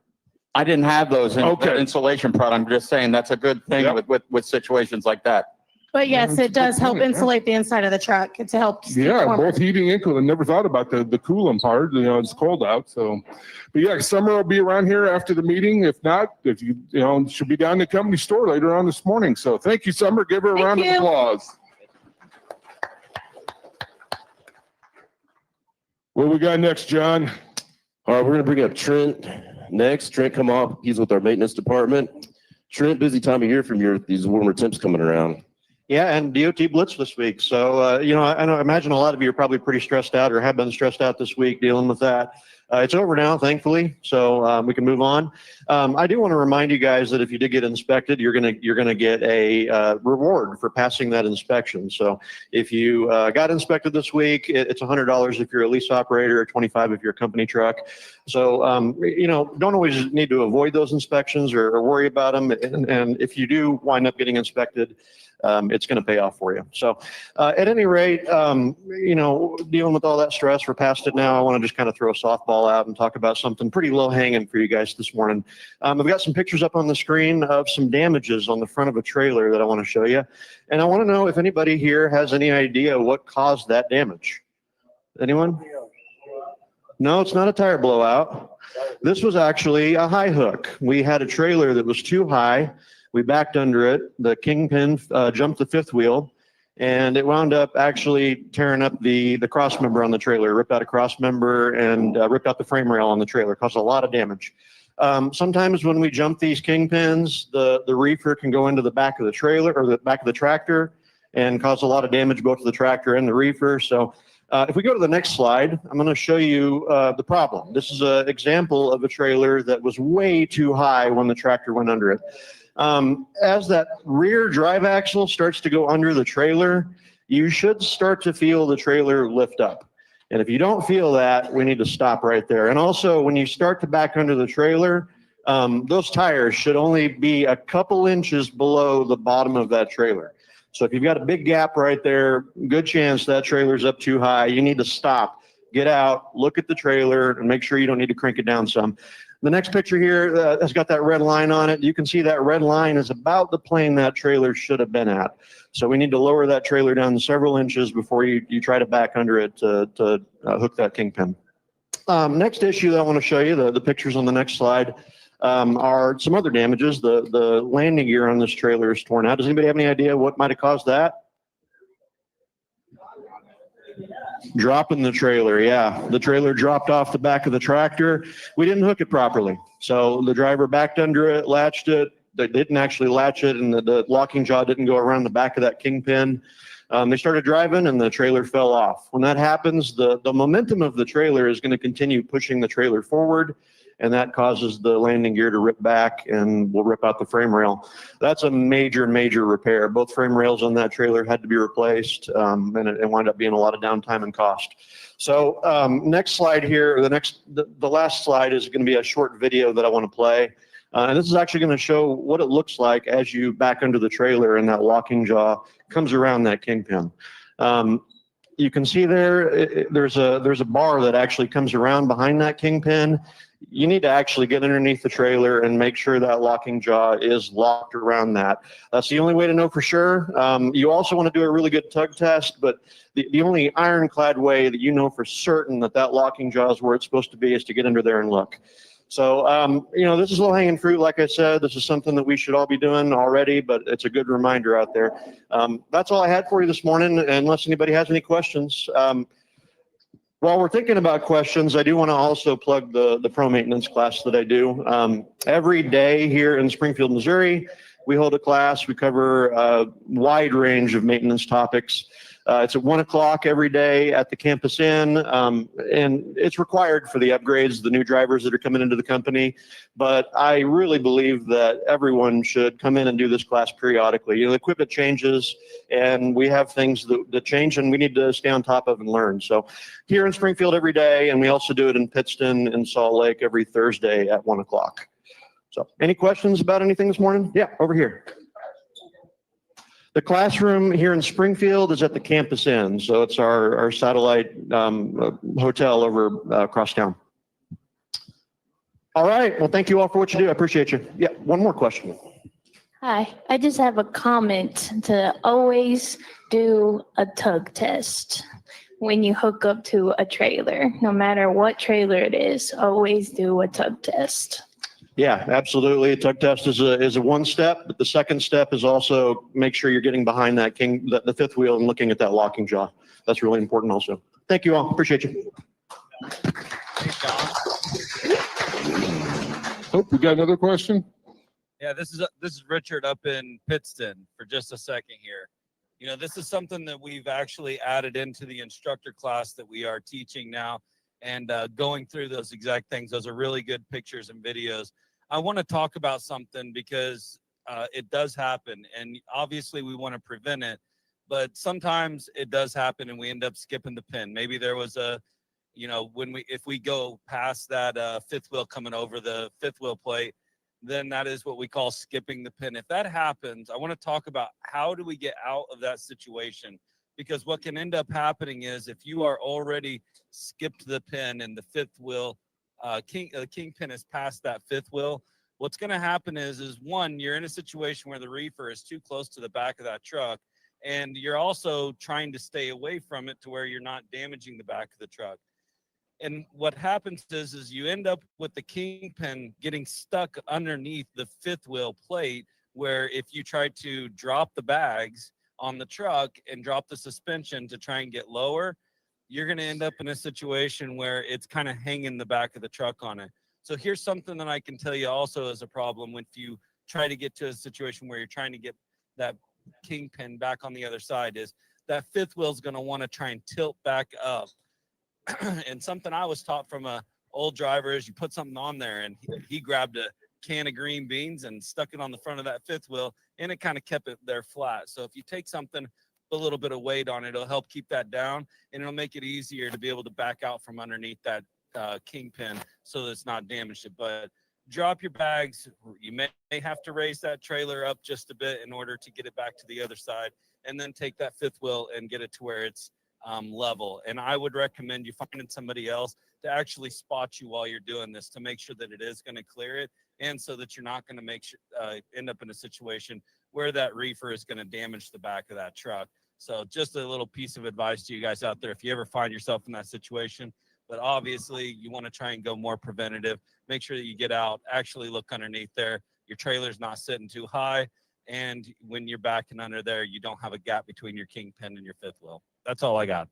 I didn't have those in Okay. the insulation product. I'm just saying that's a good thing Yep. with situations like that. But yes, it does help Yeah. insulate the inside of the truck to help. keep Yeah, warmer. both heating and cooling. Never thought about the cooling part. You know, it's cold out. So, but yeah, Summer will be around here after the meeting. If not, if you she'll be down in the company store later on this morning. So thank you, Summer. Give her a Thank round of you. applause. What we got next, John? All right, we're gonna bring up Trent next. Trent, come off. He's with our maintenance department. Trent, busy time of year from these warmer temps coming around. Yeah, and DOT Blitz this week. So, I imagine a lot of you are probably pretty stressed out or have been stressed out this week dealing with that. It's over now, thankfully, so we can move on. I do want to remind you guys that if you did get inspected, you're gonna get a reward for passing that inspection. So if you got inspected this week, it's $100 if you're a lease operator, or $25 if you're a company truck. So don't always need to avoid those inspections or worry about them. And if you do wind up getting inspected, it's going to pay off for you. So at any rate, dealing with all that stress, we're past it now. I want to just kind of throw a softball out and talk about something pretty low hanging for you guys this morning. I've got some pictures up on the screen of some damages on the front of a trailer that I want to show you. And I want to know if anybody here has any idea what caused that damage. Anyone? No, it's not a tire blowout. This was actually a high hook. We had a trailer that was too high. We backed under it. The kingpin jumped the fifth wheel, and it wound up actually tearing up the cross member on the trailer, ripped out a cross member and ripped out the frame rail on the trailer, caused a lot of damage. Sometimes when we jump these kingpins, the reefer can go into the back of the trailer or the back of the tractor and cause a lot of damage both to the tractor and the reefer. So if we go to the next slide, I'm going to show you the problem. This is an example of a trailer that was way too high when the tractor went under it. As that rear drive axle starts to go under the trailer, you should start to feel the trailer lift up. And if you don't feel that, we need to stop right there. And also, when you start to back under the trailer, those tires should only be a couple inches below the bottom of that trailer. So if you've got a big gap right there, good chance that trailer's up too high. You need to stop, get out, look at the trailer, and make sure you don't need to crank it down some. The next picture here has got that red line on it. You can see that red line is about the plane that trailer should have been at. So we need to lower that trailer down several inches before you try to back under it to hook that kingpin. Next issue that I want to show you, the pictures on the next slide, are some other damages. The landing gear on this trailer is torn out. Does anybody have any idea what might have caused that? Dropping the trailer, yeah. The trailer dropped off the back of the tractor. We didn't hook it properly. So the driver backed under it, latched it. They didn't actually latch it, and the locking jaw didn't go around the back of that kingpin. They started driving, and the trailer fell off. When that happens, the momentum of the trailer is going to continue pushing the trailer forward, and that causes the landing gear to rip back and will rip out the frame rail. That's a major, major repair. Both frame rails on that trailer had to be replaced, and it wound up being a lot of downtime and cost. So next slide here, the last slide is going to be a short video that I want to play. And this is actually going to show what it looks like as you back under the trailer and that locking jaw comes around that kingpin. You can see there's a bar that actually comes around behind that kingpin. You need to actually get underneath the trailer and make sure that locking jaw is locked around that. That's the only way to know for sure. You also want to do a really good tug test, but the only ironclad way that you know for certain that locking jaw is where it's supposed to be is to get under there and look. So, this is low-hanging fruit. Like I said, this is something that we should all be doing already, but it's a good reminder out there. That's all I had for you this morning, unless anybody has any questions. While we're thinking about questions, I do want to also plug the pro maintenance class that I do. Every day here in Springfield, Missouri, we hold a class. We cover a wide range of maintenance topics. It's at 1 o'clock every day at the Campus Inn, and it's required for the upgrades, the new drivers that are coming into the company. But I really believe that everyone should come in and do this class periodically. The equipment changes, and we have things that change, and we need to stay on top of and learn. So here in Springfield every day, and we also do it in Pittston and Salt Lake every Thursday at 1 o'clock. So any questions about anything this morning? Yeah, over here. The classroom here in Springfield is at the Campus Inn, so it's our satellite hotel over across town. All right, well, thank you all for what you do. I appreciate you. Yeah, one more question. Hi, I just have a comment to always do a tug test when you hook up to a trailer. No matter what trailer it is, always do a tug test. Yeah, absolutely. A tug test is a one step, but the second step is also make sure you're getting behind that the fifth wheel and looking at that locking jaw. That's really important also. Thank you all. Appreciate you. Oh, we got another question? Yeah, this is Richard up in Pittston for just a second here. This is something that we've actually added into the instructor class that we are teaching now, and going through those exact things. Those are really good pictures and videos. I want to talk about something because it does happen, and obviously we want to prevent it, but sometimes it does happen and we end up skipping the pin. Maybe there was if we go past that fifth wheel coming over the fifth wheel plate, then that is what we call skipping the pin. If that happens, I want to talk about how do we get out of that situation, because what can end up happening is if you are already skipped the pin and the fifth wheel, kingpin is past that fifth wheel, what's going to happen is one, you're in a situation where the reefer is too close to the back of that truck, and you're also trying to stay away from it to where you're not damaging the back of the truck. And what happens is you end up with the kingpin getting stuck underneath the fifth wheel plate, where if you try to drop the bags on the truck and drop the suspension to try and get lower, you're going to end up in a situation where it's kind of hanging the back of the truck on it. So here's something that I can tell you also is a problem when you try to get to a situation where you're trying to get that kingpin back on the other side, is that fifth wheel is going to want to try and tilt back up. And something I was taught from a old driver is you put something on there, and he grabbed a can of green beans and stuck it on the front of that fifth wheel, and it kind of kept it there flat. So if you take something, a little bit of weight on it, it'll help keep that down, and it'll make it easier to be able to back out from underneath that kingpin so that it's not damaged. But drop your bags. You may have to raise that trailer up just a bit in order to get it back to the other side, and then take that fifth wheel and get it to where it's level. And I would recommend you finding somebody else to actually spot you while you're doing this to make sure that it is going to clear it, and so that you're not going to end up in a situation where that reefer is going to damage the back of that truck. So just a little piece of advice to you guys out there, if you ever find yourself in that situation. But obviously you want to try and go more preventative. Make sure that you get out, actually look underneath there. Your trailer's not sitting too high. And when you're backing under there, you don't have a gap between your kingpin and your fifth wheel. That's all I got.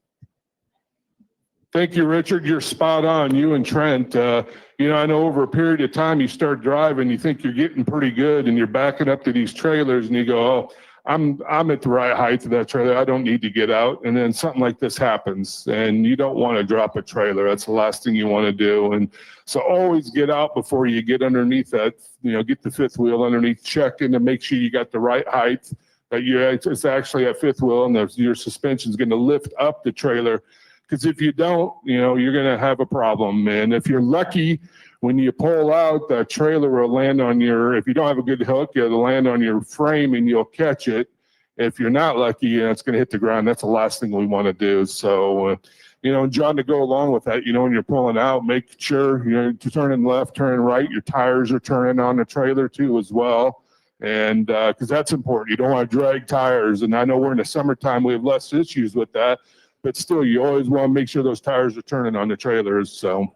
Thank you, Richard. You're spot on. You and Trent, I know over a period of time you start driving, you think you're getting pretty good and you're backing up to these trailers and you go, oh, I'm at the right height of that trailer. I don't need to get out. And then something like this happens and you don't want to drop a trailer. That's the last thing you want to do. And so always get out before you get underneath that, get the fifth wheel underneath, check in to make sure you got the right height, that it's actually a fifth wheel and your suspension is going to lift up the trailer. Because if you don't, you're going to have a problem. And if you're lucky, when you pull out, the trailer will land on if you don't have a good hook, it'll land on your frame and you'll catch it. If you're not lucky, it's going to hit the ground. That's the last thing we want to do. So, John, to go along with that, when you're pulling out, make sure you're turning left, turning right, your tires are turning on the trailer too as well. And because that's important. You don't want to drag tires. And I know we're in the summertime, we have less issues with that. But still, you always want to make sure those tires are turning on the trailers. So,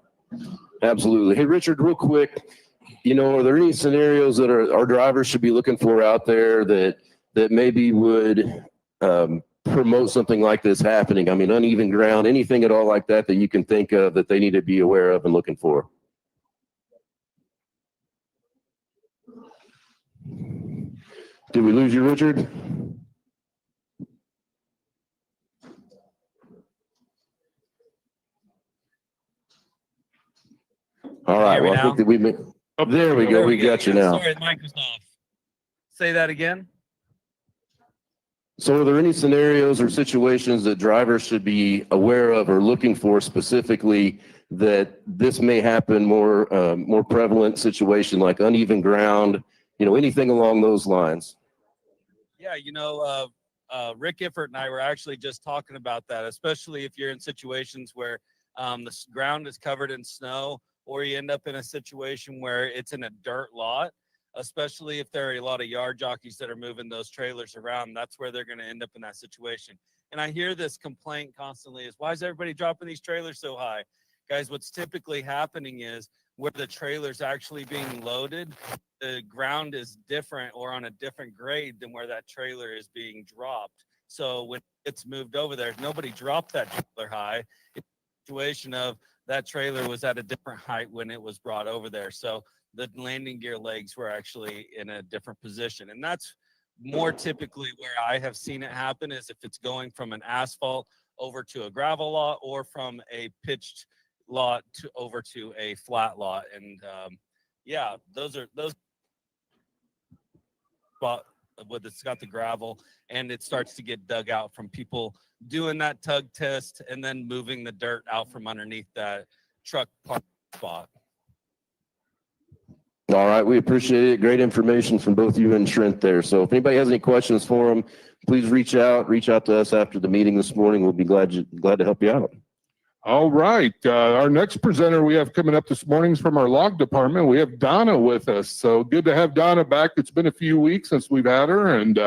Absolutely. Hey, Richard, real quick, are there any scenarios that our drivers should be looking for out there that maybe would promote something like this happening? I mean, uneven ground, anything at all like that you can think of that they need to be aware of and looking for? Did we lose you, Richard? All right. Well, I think that there we go. We got you now. Sorry, the mic was off. Say that again. So are there any scenarios or situations that drivers should be aware of or looking for specifically that this may happen more prevalent situation like uneven ground, anything along those lines? Yeah, Rick Iffert and I were actually just talking about that, especially if you're in situations where the ground is covered in snow, or you end up in a situation where it's in a dirt lot, especially if there are a lot of yard jockeys that are moving those trailers around. That's where they're going to end up in that situation. And I hear this complaint constantly is, why is everybody dropping these trailers so high? Guys, what's typically happening is where the trailer's actually being loaded, the ground is different or on a different grade than where that trailer is being dropped. So when it's moved over there, nobody dropped that trailer high. It's a situation of that trailer was at a different height when it was brought over there. So the landing gear legs were actually in a different position. And that's more typically where I have seen it happen, is if it's going from an asphalt over to a gravel lot or from a pitched lot over to a flat lot. And those spot with it's got the gravel and it starts to get dug out from people doing that tug test and then moving the dirt out from underneath that truck park spot. All right, we appreciate it. Great information from both you and Trent there. So if anybody has any questions for them, please reach out to us after the meeting this morning. We'll be glad to help you out. All right. Our next presenter we have coming up this morning is from our log department. We have Donna with us. So good to have Donna back. It's been a few weeks since we've had her, and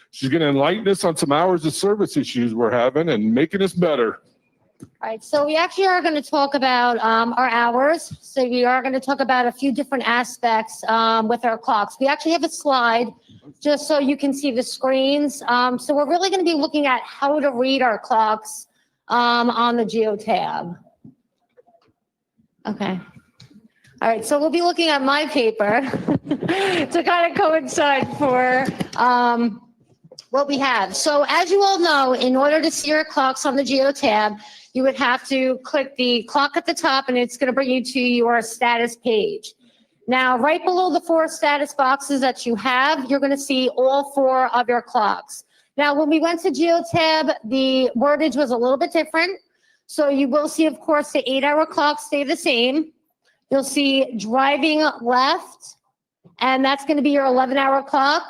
she's going to enlighten us on some hours of service issues we're having and making us better. All right, so we actually are going to talk about our hours. So we are going to talk about a few different aspects with our clocks. We actually have a slide just so you can see the screens. So we're really going to be looking at how to read our clocks on the GeoTab. Okay. All right, so we'll be looking at my paper to kind of coincide for what we have. So as you all know, in order to see your clocks on the GeoTab, you would have to click the clock at the top and it's going to bring you to your status page. Now, right below the 4 status boxes that you have, you're going to see all 4 of your clocks. Now, when we went to GeoTab, the wordage was a little bit different. So you will see, of course, the 8-hour clocks stay the same. You'll see driving left, and that's going to be your 11-hour clock.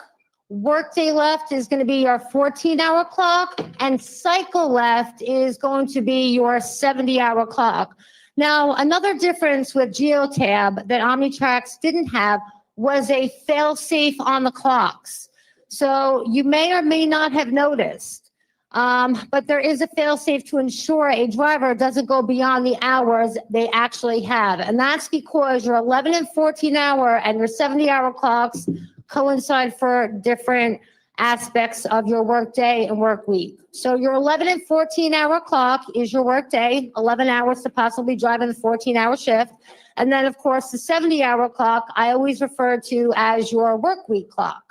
Workday left is going to be your 14-hour clock, and cycle left is going to be your 70-hour clock. Now, another difference with Geotab that Omnitrax didn't have was a fail-safe on the clocks. So you may or may not have noticed, but there is a fail-safe to ensure a driver doesn't go beyond the hours they actually have. And that's because your 11 and 14 hour and your 70-hour clocks coincide for different aspects of your work day and work week. So your 11 and 14 hour clock is your work day, 11 hours to possibly drive in the 14-hour shift. And then, of course, the 70-hour clock, I always refer to as your work week clock.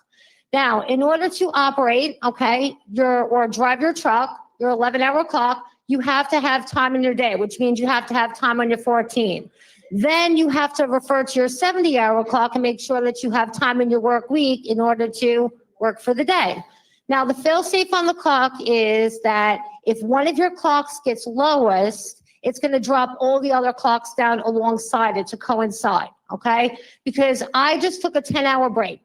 Now, in order to operate, okay, or drive your truck, your 11-hour clock, you have to have time in your day, which means you have to have time on your 14. Then you have to refer to your 70-hour clock and make sure that you have time in your work week in order to work for the day. Now, the fail-safe on the clock is that if one of your clocks gets lowest, it's going to drop all the other clocks down alongside it to coincide, okay? Because I just took a 10-hour break.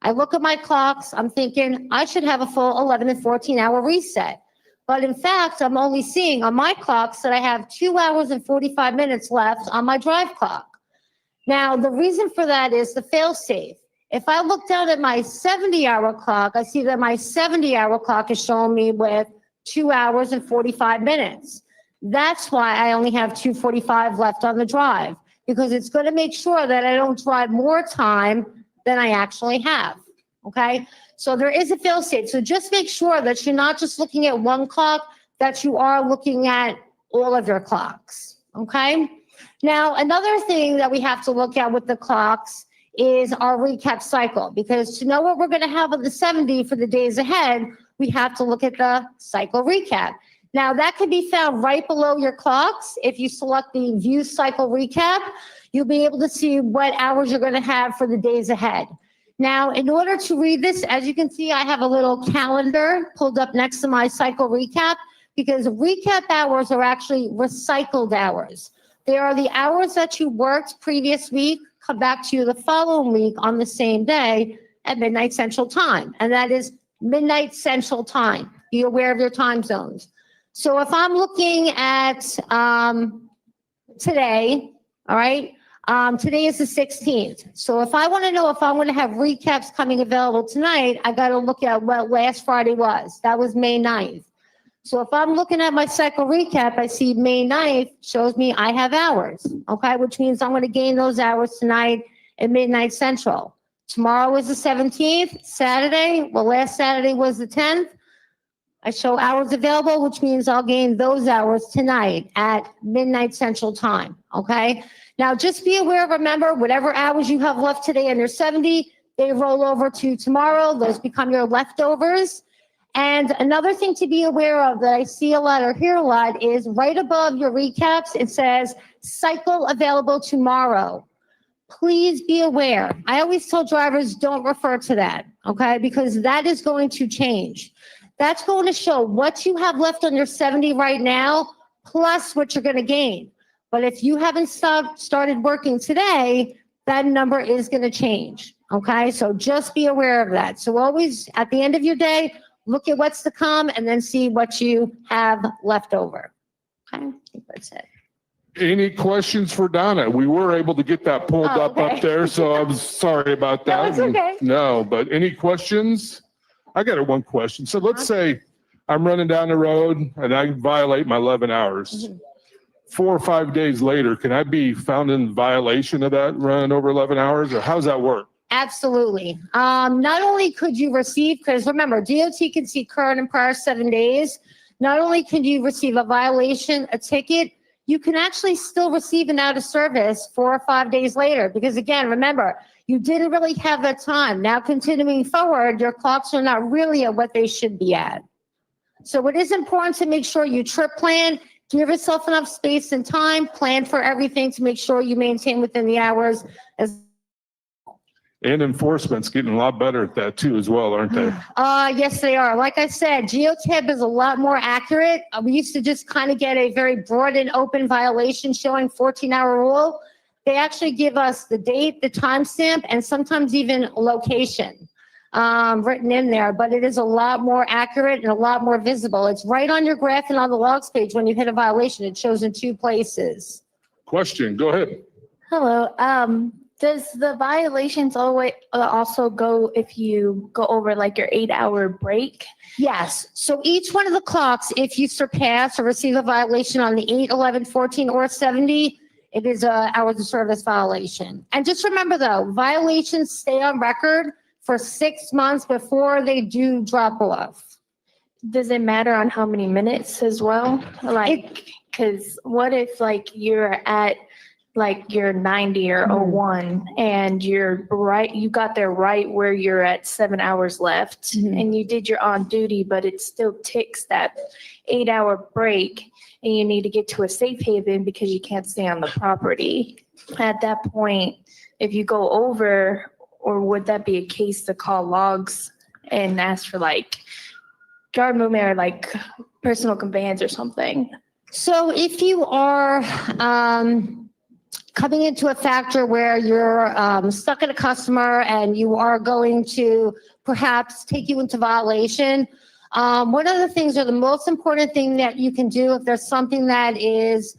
I look at my clocks, I'm thinking I should have a full 11 and 14-hour reset. But in fact, I'm only seeing on my clocks that I have 2 hours and 45 minutes left on my drive clock. Now, the reason for that is the fail-safe. If I look down at my 70-hour clock, I see that my 70-hour clock is showing me with 2 hours and 45 minutes. That's why I only have 2:45 left on the drive, because it's going to make sure that I don't drive more time than I actually have, okay? So there is a fail-safe. So just make sure that you're not just looking at one clock, that you are looking at all of your clocks, okay? Now, another thing that we have to look at with the clocks is our recap cycle, because to know what we're going to have on the 70 for the days ahead, we have to look at the cycle recap. Now, that can be found right below your clocks. If you select the view cycle recap, you'll be able to see what hours you're going to have for the days ahead. Now, in order to read this, as you can see, I have a little calendar pulled up next to my cycle recap, because recap hours are actually recycled hours. They are the hours that you worked previous week, come back to you the following week on the same day at midnight Central Time. And that is midnight Central Time. Be aware of your time zones. So if I'm looking at today, all right, today is the 16th. So if I want to know if I'm going to have recaps coming available tonight, I got to look at what last Friday was. That was May 9th. So if I'm looking at my cycle recap, I see May 9th shows me I have hours, okay, which means I'm going to gain those hours tonight at midnight Central. Tomorrow is the 17th, Saturday. Well, last Saturday was the 10th. I show hours available, which means I'll gain those hours tonight at midnight Central Time, okay? Now, just be aware, remember, whatever hours you have left today on your 70, they roll over to tomorrow. Those become your leftovers. And another thing to be aware of that I see a lot or hear a lot is right above your recaps, it says cycle available tomorrow. Please be aware. I always tell drivers don't refer to that, okay? Because that is going to change. That's going to show what you have left on your 70 right now, plus what you're going to gain. But if you haven't started working today, that number is going to change, okay? So just be aware of that. So always at the end of your day, look at what's to come and then see what you have left over. Okay, I think that's it. Any questions for Donna? We were able to get that pulled up there, so I'm sorry about that. No, it's okay. No, but any questions? I got one question. So let's say I'm running down the road and I violate my 11 hours. 4 or 5 days later, can I be found in violation of that running over 11 hours, or how does that work? Absolutely. Not only could you receive, because remember, DOT can see current and prior 7 days. Not only can you receive a violation, a ticket, you can actually still receive an out of service 4 or 5 days later. Because again, remember, you didn't really have that time. Now, continuing forward, your clocks are not really at what they should be at. So it is important to make sure you trip plan, give yourself enough space and time, plan for everything to make sure you maintain within the hours. And enforcement's getting a lot better at that too as well, aren't they? Yes, they are. Like I said, Geotab is a lot more accurate. We used to just kind of get a very broad and open violation showing 14-hour rule. They actually give us the date, the timestamp, and sometimes even location written in there, but it is a lot more accurate and a lot more visible. It's right on your graph and on the logs page. When you hit a violation, it shows in 2 places. Question, go ahead. Hello. Does the violations always also go if you go over like your 8-hour break? Yes. So each one of the clocks, if you surpass or receive a violation on the 8, 11, 14, or 70, it is a hours of service violation. And just remember though, violations stay on record for 6 months before they do drop off. Does it matter on how many minutes as well? Like, because what if like you're at like you're 90 or 01 and you're right, you got there right where you're at 7 hours left and you did your on duty, but it still ticks that 8-hour break and you need to get to a safe haven because you can't stay on the property. At that point, if you go over, or would that be a case to call logs and ask for like guard movement or like personal conveyance or something? So if you are coming into a factor where you're stuck at a customer and you are going to perhaps take you into violation, one of the things or the most important thing that you can do if there's something that is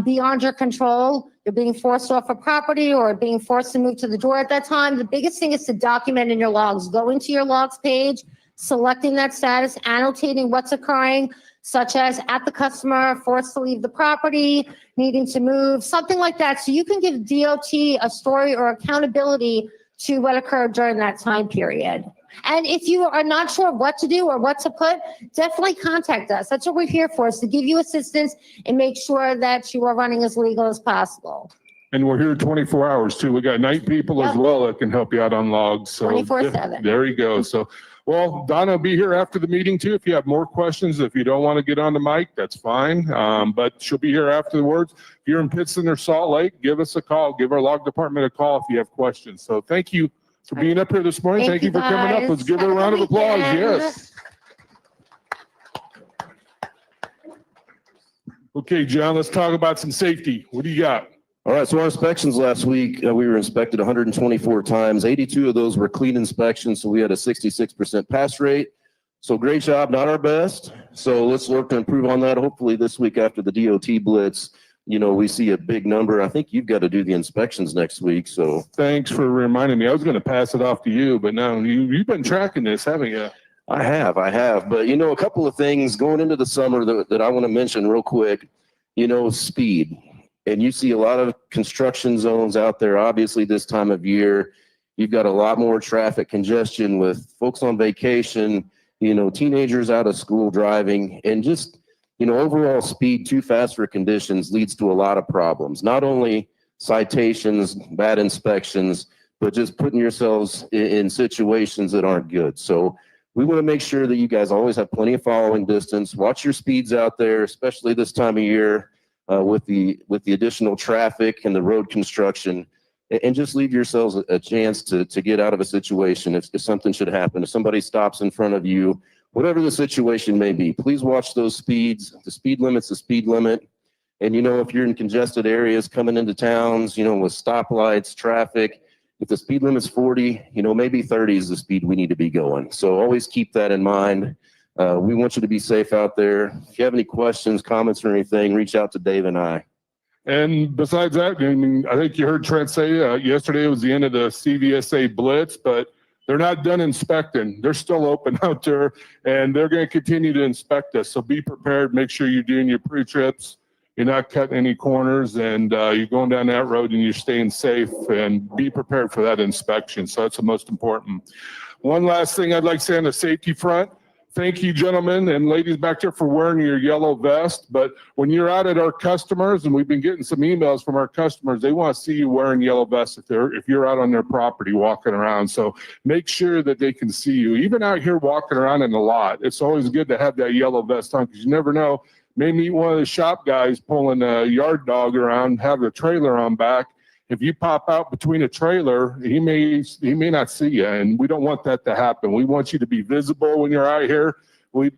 beyond your control, you're being forced off a property or being forced to move to the door at that time, the biggest thing is to document in your logs. Going to your logs page, selecting that status, annotating what's occurring, such as at the customer, forced to leave the property, needing to move, something like that. So you can give DOT a story or accountability to what occurred during that time period. And if you are not sure what to do or what to put, definitely contact us. That's what we're here for, is to give you assistance and make sure that you are running as legal as possible. And we're here 24 hours too. We got night people as well that can help you out on logs. So 24/7. There you go. So, well, Donna will be here after the meeting too. If you have more questions, if you don't want to get on the mic, that's fine. But she'll be here afterwards. If you're in Pittston or Salt Lake, give us a call. Give our log department a call if you have questions. So thank you for being up here this morning. Thank you for coming up. Let's give her a round of applause. Yes. Okay, John, let's talk about some safety. What do you got? All right, so our inspections last week, we were inspected 124 times. 82 of those were clean inspections, so we had a 66% pass rate. So great job, not our best. So let's work to improve on that. Hopefully this week after the DOT blitz, you know, we see a big number. I think you've got to do the inspections next week, so. Thanks for reminding me. I was going to pass it off to you, but no, you've been tracking this, haven't you? I have. But, you know, a couple of things going into the summer that I want to mention real quick, you know, speed. And you see a lot of construction zones out there. Obviously, this time of year, you've got a lot more traffic congestion with folks on vacation, you know, teenagers out of school driving, and just, you know, overall speed too fast for conditions leads to a lot of problems. Not only citations, bad inspections, but just putting yourselves in situations that aren't good. So we want to make sure that you guys always have plenty of following distance. Watch your speeds out there, especially this time of year. With the additional traffic and the road construction, and just leave yourselves a chance to get out of a situation if something should happen. If somebody stops in front of you, whatever the situation may be, please watch those speeds. The speed limit's the speed limit. And, you know, if you're in congested areas coming into towns, you know, with stoplights, traffic, if the speed limit's 40, you know, maybe 30 is the speed we need to be going. So always keep that in mind. We want you to be safe out there. If you have any questions, comments, or anything, reach out to Dave and I. And besides that, I mean, I think you heard Trent say yesterday was the end of the CVSA blitz, but they're not done inspecting. They're still open out there, and they're going to continue to inspect us. So be prepared. Make sure you're doing your pre-trips. You're not cutting any corners, and you're going down that road, and you're staying safe, and be prepared for that inspection. So that's the most important. One last thing I'd like to say on the safety front. Thank you, gentlemen and ladies back there, for wearing your yellow vest. But when you're out at our customers, and we've been getting some emails from our customers, they want to see you wearing yellow vests if you're out on their property walking around. So make sure that they can see you. Even out here walking around in the lot, it's always good to have that yellow vest on, because you never know. May meet one of the shop guys pulling a yard dog around, have a trailer on back. If you pop out between a trailer, he may not see you, and we don't want that to happen. We want you to be visible when you're out here.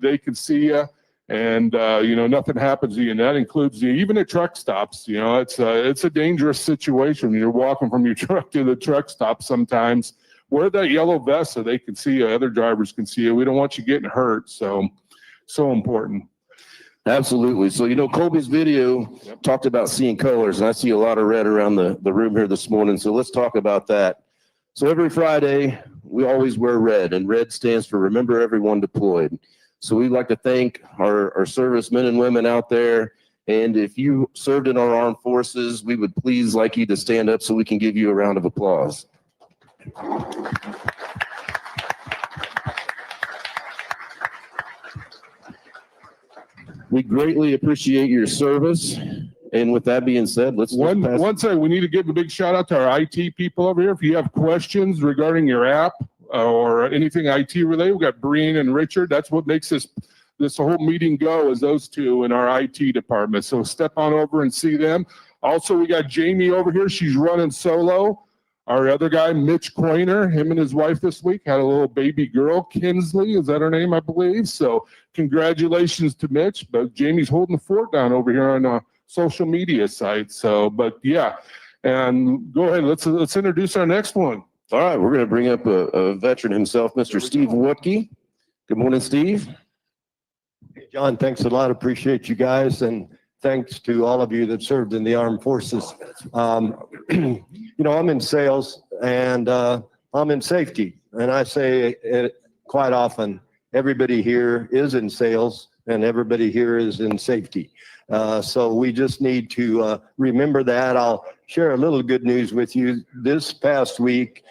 They can see you, and you know, nothing happens to you. And that includes even at truck stops. You know, it's a dangerous situation when you're walking from your truck to the truck stop. Sometimes wear that yellow vest so they can see you. Other drivers can see you. We don't want you getting hurt. So important. Absolutely. So, Colby's video talked about seeing colors, and I see a lot of red around the room here this morning. So let's talk about that. So every Friday, we always wear red, and red stands for Remember Everyone Deployed. So we'd like to thank our servicemen and women out there. And if you served in our armed forces, we would please like you to stand up so we can give you a round of applause. We greatly appreciate your service. And with that being said, let's One second, we need to give a big shout out to our IT people over here. If you have questions regarding your app or anything IT related, we've got Breen and Richard. That's what makes this whole meeting go, is those two in our IT department. So step on over and see them. Also, we got Jamie over here. She's running solo. Our other guy, Mitch Coiner, him and his wife this week had a little baby girl, Kinsley, is that her name, I believe? So congratulations to Mitch, but Jamie's holding the fort down over here on social media site. So, but yeah, and go ahead, let's introduce our next one. All right, we're going to bring up a veteran himself, Mr. Steve Woodke. Good morning, Steve. Hey, John, thanks a lot. Appreciate you guys. And thanks to all of you that served in the armed forces. I'm in sales and I'm in safety. And I say it quite often, everybody here is in sales and everybody here is in safety. So we just need to remember that. I'll share a little good news with you. This past week,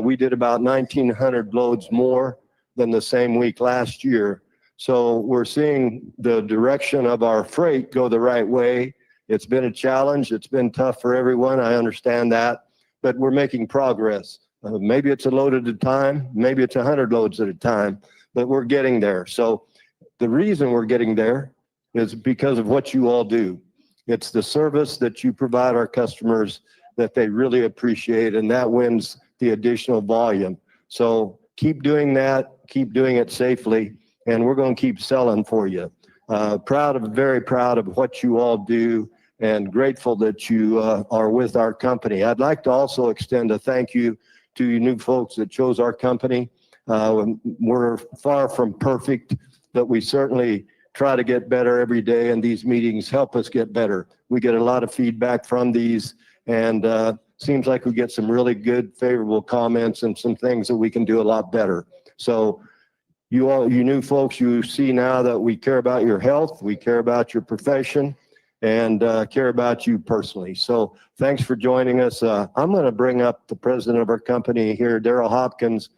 we did about 1,900 loads more than the same week last year. So we're seeing the direction of our freight go the right way. It's been a challenge. It's been tough for everyone. I understand that, but we're making progress. Maybe it's a load at a time. Maybe it's 100 loads at a time, but we're getting there. So the reason we're getting there is because of what you all do. It's the service that you provide our customers that they really appreciate, and that wins the additional volume. So keep doing that, keep doing it safely, and we're going to keep selling for you. Very proud of what you all do, and grateful that you are with our company. I'd like to also extend a thank you to you new folks that chose our company. We're far from perfect, but we certainly try to get better every day, and these meetings help us get better. We get a lot of feedback from these, and seems like we get some really good, favorable comments and some things that we can do a lot better. So you new folks, you see now that we care about your health, we care about your profession, and care about you personally. So thanks for joining us. I'm going to bring up the president of our company here, Daryl Hopkins.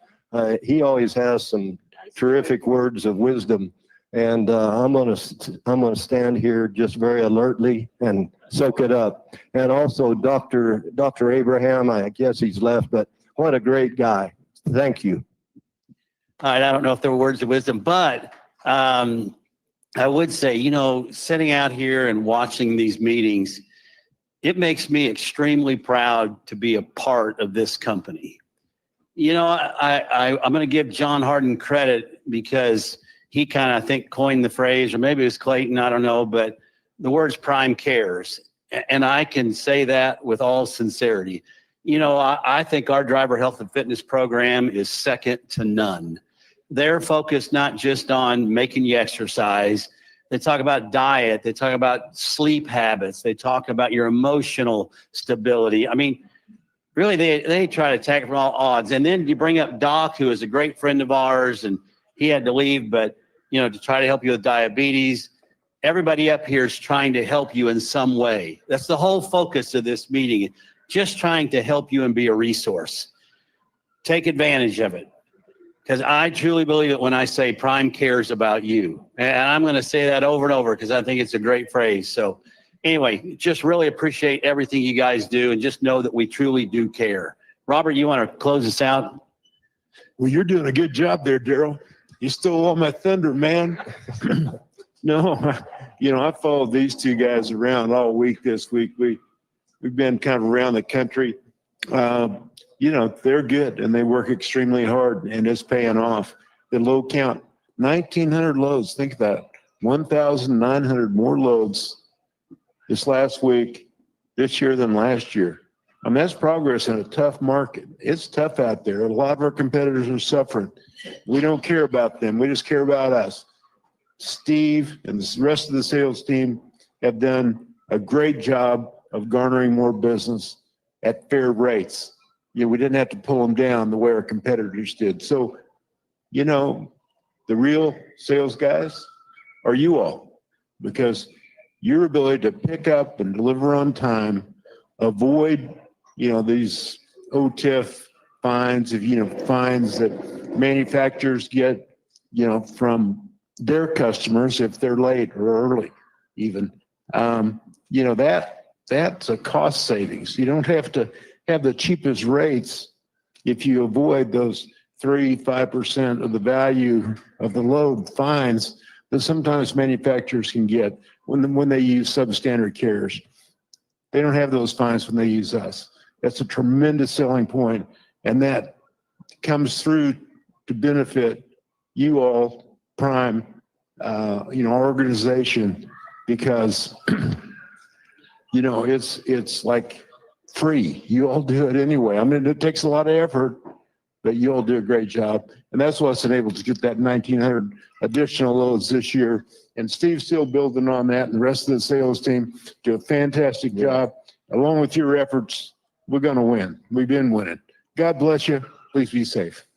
He always has some terrific words of wisdom. And I'm gonna stand here just very alertly and soak it up. And also Dr. Abraham, I guess he's left, but what a great guy. Thank you. All right, I don't know if there were words of wisdom, but I would say, sitting out here and watching these meetings, it makes me extremely proud to be a part of this company. I'm going to give John Harden credit because he kind of, I think, coined the phrase, or maybe it was Clayton, I don't know, but the words Prime Cares. And I can say that with all sincerity. I think our driver health and fitness program is second to none. They're focused not just on making you exercise. They talk about diet. They talk about sleep habits. They talk about your emotional stability. I mean, really, they try to attack from all odds. And then you bring up Doc, who is a great friend of ours, and he had to leave, but to try to help you with diabetes. Everybody up here is trying to help you in some way. That's the whole focus of this meeting, just trying to help you and be a resource. Take advantage of it. Because I truly believe it when I say Prime cares about you. And I'm going to say that over and over because I think it's a great phrase. So anyway, just really appreciate everything you guys do, and just know that we truly do care. Robert, you want to close us out? Well, you're doing a good job there, Daryl. You stole all my thunder, man. No, I followed these two guys around all week this week. We've been kind of around the country. They're good and they work extremely hard, and it's paying off. The load count, 1,900 loads. Think of that. 1,900 more loads this last week, this year than last year. I mean, that's progress in a tough market. It's tough out there. A lot of our competitors are suffering. We don't care about them. We just care about us. Steve and the rest of the sales team have done a great job of garnering more business at fair rates. We didn't have to pull them down the way our competitors did. So, the real sales guys are you all, because your ability to pick up and deliver on time, avoid, these OTIF fines, fines that manufacturers get, from their customers if they're late or early even. That's a cost savings. You don't have to have the cheapest rates if you avoid those 3-5% of the value of the load fines that sometimes manufacturers can get when they use substandard carriers. They don't have those fines when they use us. That's a tremendous selling point, and that comes through to benefit you all, Prime, our organization, because it's like free. You all do it anyway. I mean, it takes a lot of effort, but you all do a great job. And that's what's enabled to get that 1,900 additional loads this year. And Steve's still building on that, and the rest of the sales team do a fantastic job. Along with your efforts, we're going to win. We've been winning. God bless you. Please be safe.